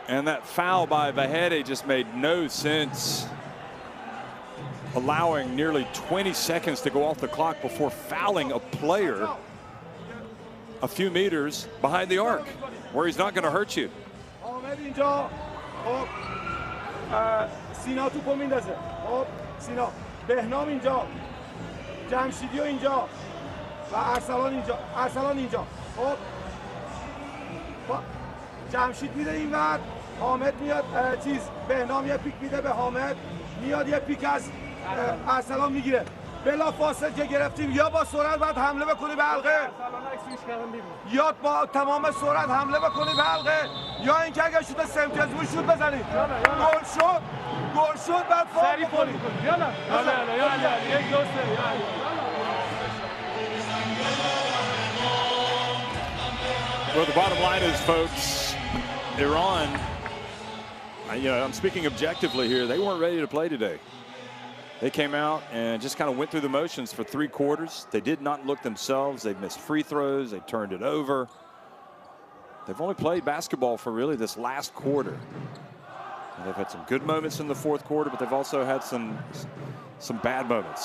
A: And that foul by Vahedi just made no sense. Allowing nearly 20 seconds to go off the clock before fouling a player a few meters behind the arc, where he's not going to hurt you.
C: سینا توپو میندازه. خب سینا بهنام اینجا، جمشیدی اینجا و ارسلان اینجا. خب جمشید میده اینور، حامد میاد بهنام یه پیک میده به حامد، میاد یه پیک از ارسلان میگیره. بلا فاصله که گرفتیم یا با سرعت باید حمله بکنی به حلقه، یا با تمام سرعت حمله بکنی به حلقه، یا اینکه اگر شوت سمتیاز بود شوت بزنی. گل شد بعد فاول بکنی.
E: یالا یک دوسته.
A: Well, the bottom line is, folks, Iran, I'm speaking objectively here, they weren't ready to play today. They came out and just kind of went through the motions for 3 quarters. They did not look themselves. They missed free throws. They turned it over. They've only played basketball for really this last quarter. And they've had some good moments in the 4th quarter, but they've also had some bad moments.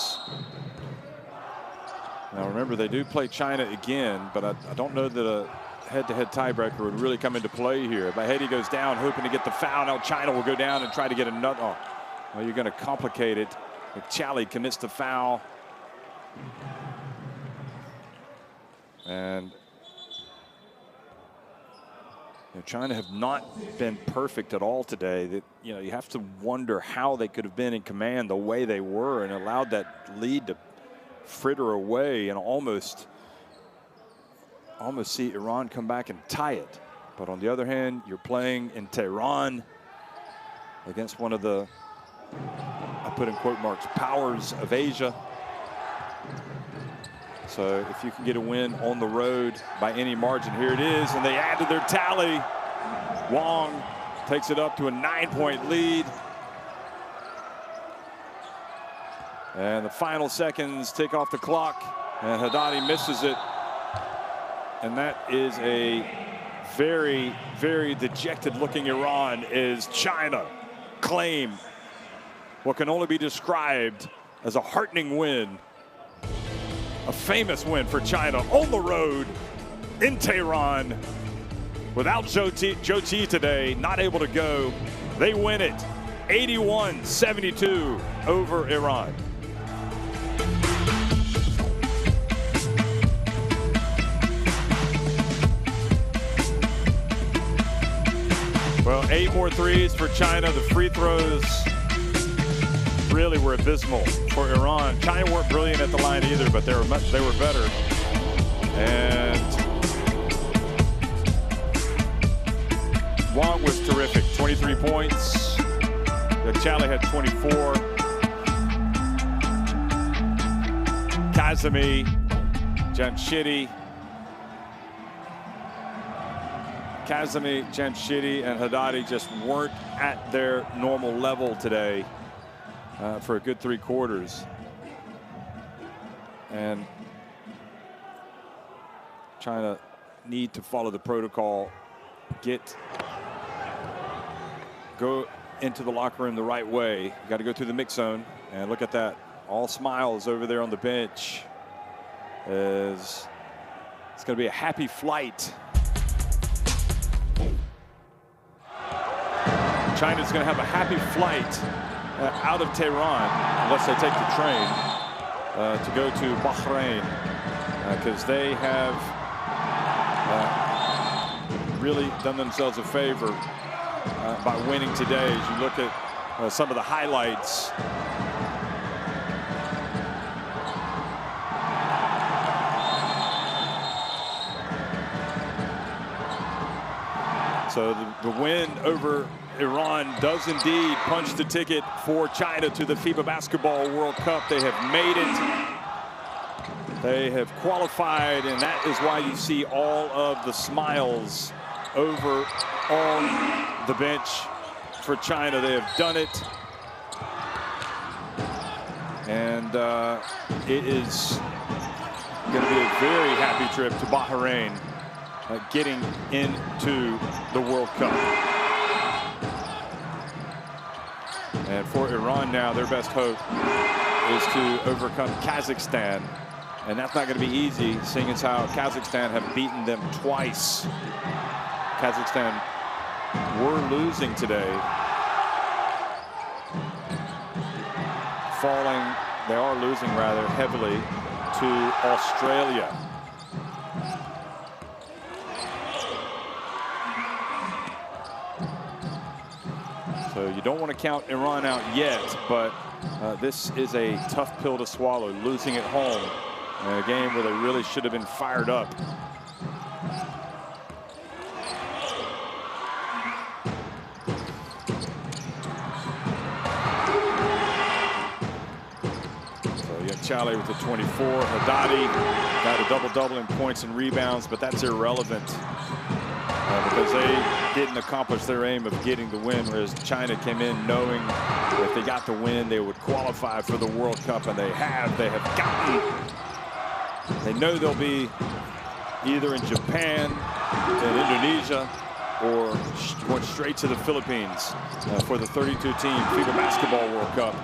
A: Now, remember, they do play China again, but I don't know that a head-to-head tiebreaker would really come into play here. Bahedi goes down, hoping to get the foul. Now China will go down and try to get another. Oh, well, you're going to complicate it. Chali commits the foul. And China have not been perfect at all today. That you have to wonder how they could have been in command the way they were and allowed that lead to fritter away and almost see Iran come back and tie it. But on the other hand, you're playing in Tehran against one of the, I put in quote marks, powers of Asia. So if you can get a win on the road by any margin, here it is, and they add to their tally. Wong takes it up to a 9-point lead. And the final seconds tick off the clock, and Haddadi misses it. And that is a very, very dejected looking Iran as China claim what can only be described as a heartening win. A famous win for China on the road in Tehran. Without Zhou Ti today, not able to go. They win it 81-72 over Iran. Well, 8 more threes for China. The free throws really were abysmal for Iran. China weren't brilliant at the line either, but they were better. And Wong was terrific. 23 points. Chali had 24. Kazemi, Jamshidi, Jamshidi, and Haddadi just weren't at their normal level today for a good 3 quarters. And China need to follow the protocol, go into the locker room the right way. You got to go through the mix zone, and look at that. All smiles over there on the bench. It's going to be a happy flight. China's going to have a happy flight out of Tehran, unless they take the train to go to Bahrain, because they have really done themselves a favor by winning today. As you look at some of the highlights, so the win over Iran does indeed punch the ticket for China to the FIBA Basketball World Cup. They have made it. They have qualified, and that is why you see all of the smiles over on the bench for China. They have done it. And it is going to be a very happy trip to Bahrain, getting into the World Cup. And for Iran now, their best hope is to overcome Kazakhstan. And that's not going to be easy, seeing as how Kazakhstan have beaten them twice. Kazakhstan were losing today. They are losing rather heavily to Australia. you don't want to count Iran out yet, but this is a tough pill to swallow, losing at home in a game where they really should have been fired up. Chale with the 24. Haddadi got a double-double in points and rebounds, but that's irrelevant because they didn't accomplish their aim of getting the win, whereas China came in knowing if they got the win, they would qualify for the World Cup, and they have. They have gotten. They know they'll be either in Japan, in Indonesia, or going straight to the Philippines for the 32-team FIBA Basketball World Cup.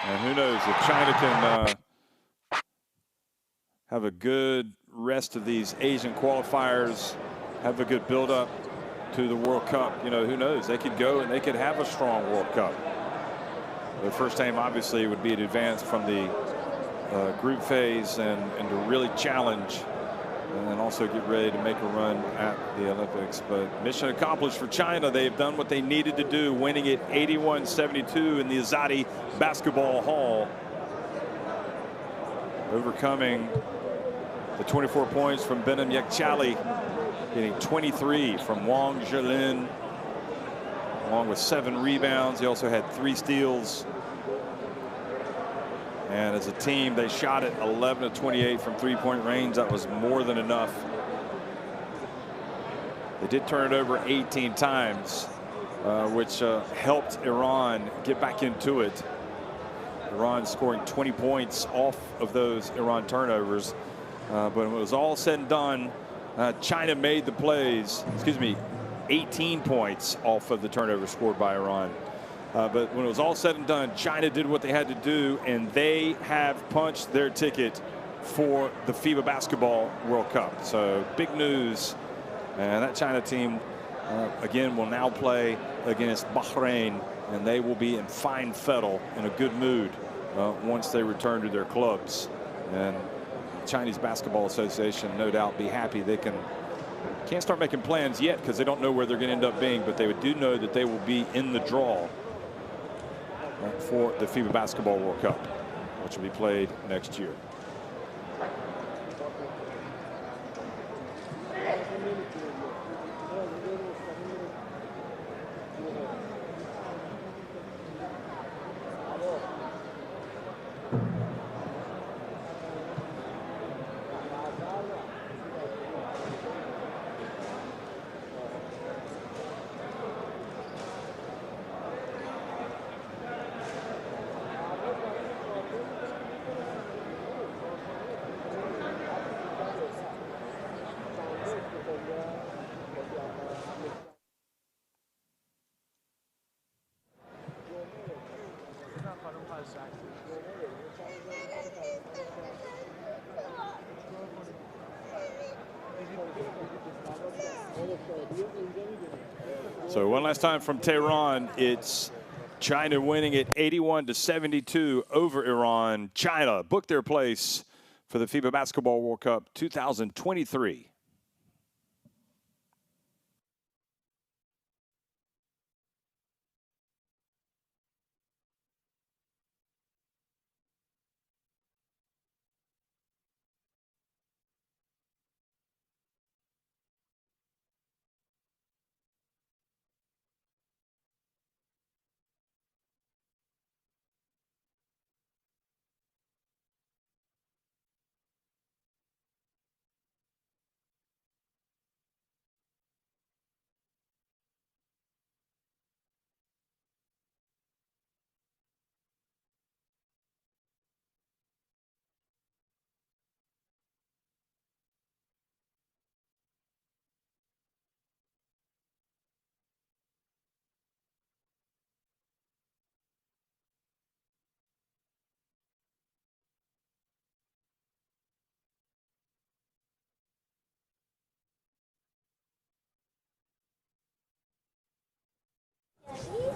A: And who knows if China can have a good rest of these Asian qualifiers, have a good build-up to the World Cup. You know, who knows? They could go and they could have a strong World Cup. The first aim, obviously, would be an advance from the group phase and to really challenge and also get ready to make a run at the Olympics. But mission accomplished for China. They've done what they needed to do, winning it 81-72 in the Azadi Basketball Hall, overcoming the 24 points from Benim Yekchali, getting 23 from Wang Zhelin, along with 7 rebounds. He also had 3 steals. And as a team, they shot it 11 of 28 from three-point range. That was more than enough. They did turn it over 18 times, which helped Iran get back into it. Iran scoring 20 points off of those Iran turnovers. But when it was all said and done, China made the plays. 18 points off of the turnover scored by Iran. But when it was all said and done, China did what they had to do, and they have punched their ticket for the FIBA Basketball World Cup. So big news. And that China team, again, will now play against Bahrain, and they will be in fine fettle, in a good mood once they return to their clubs. And the Chinese Basketball Association, no doubt, be happy. They can't start making plans yet because they don't know where they're going to end up being, but they do know that they will be in the draw for the FIBA Basketball World Cup, which will be played next year. So one last time from Tehran, it's China winning it 81-72 over Iran. China booked their place for the FIBA Basketball World Cup 2023.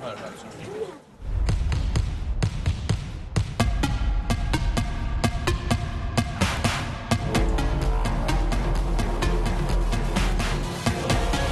K: Right.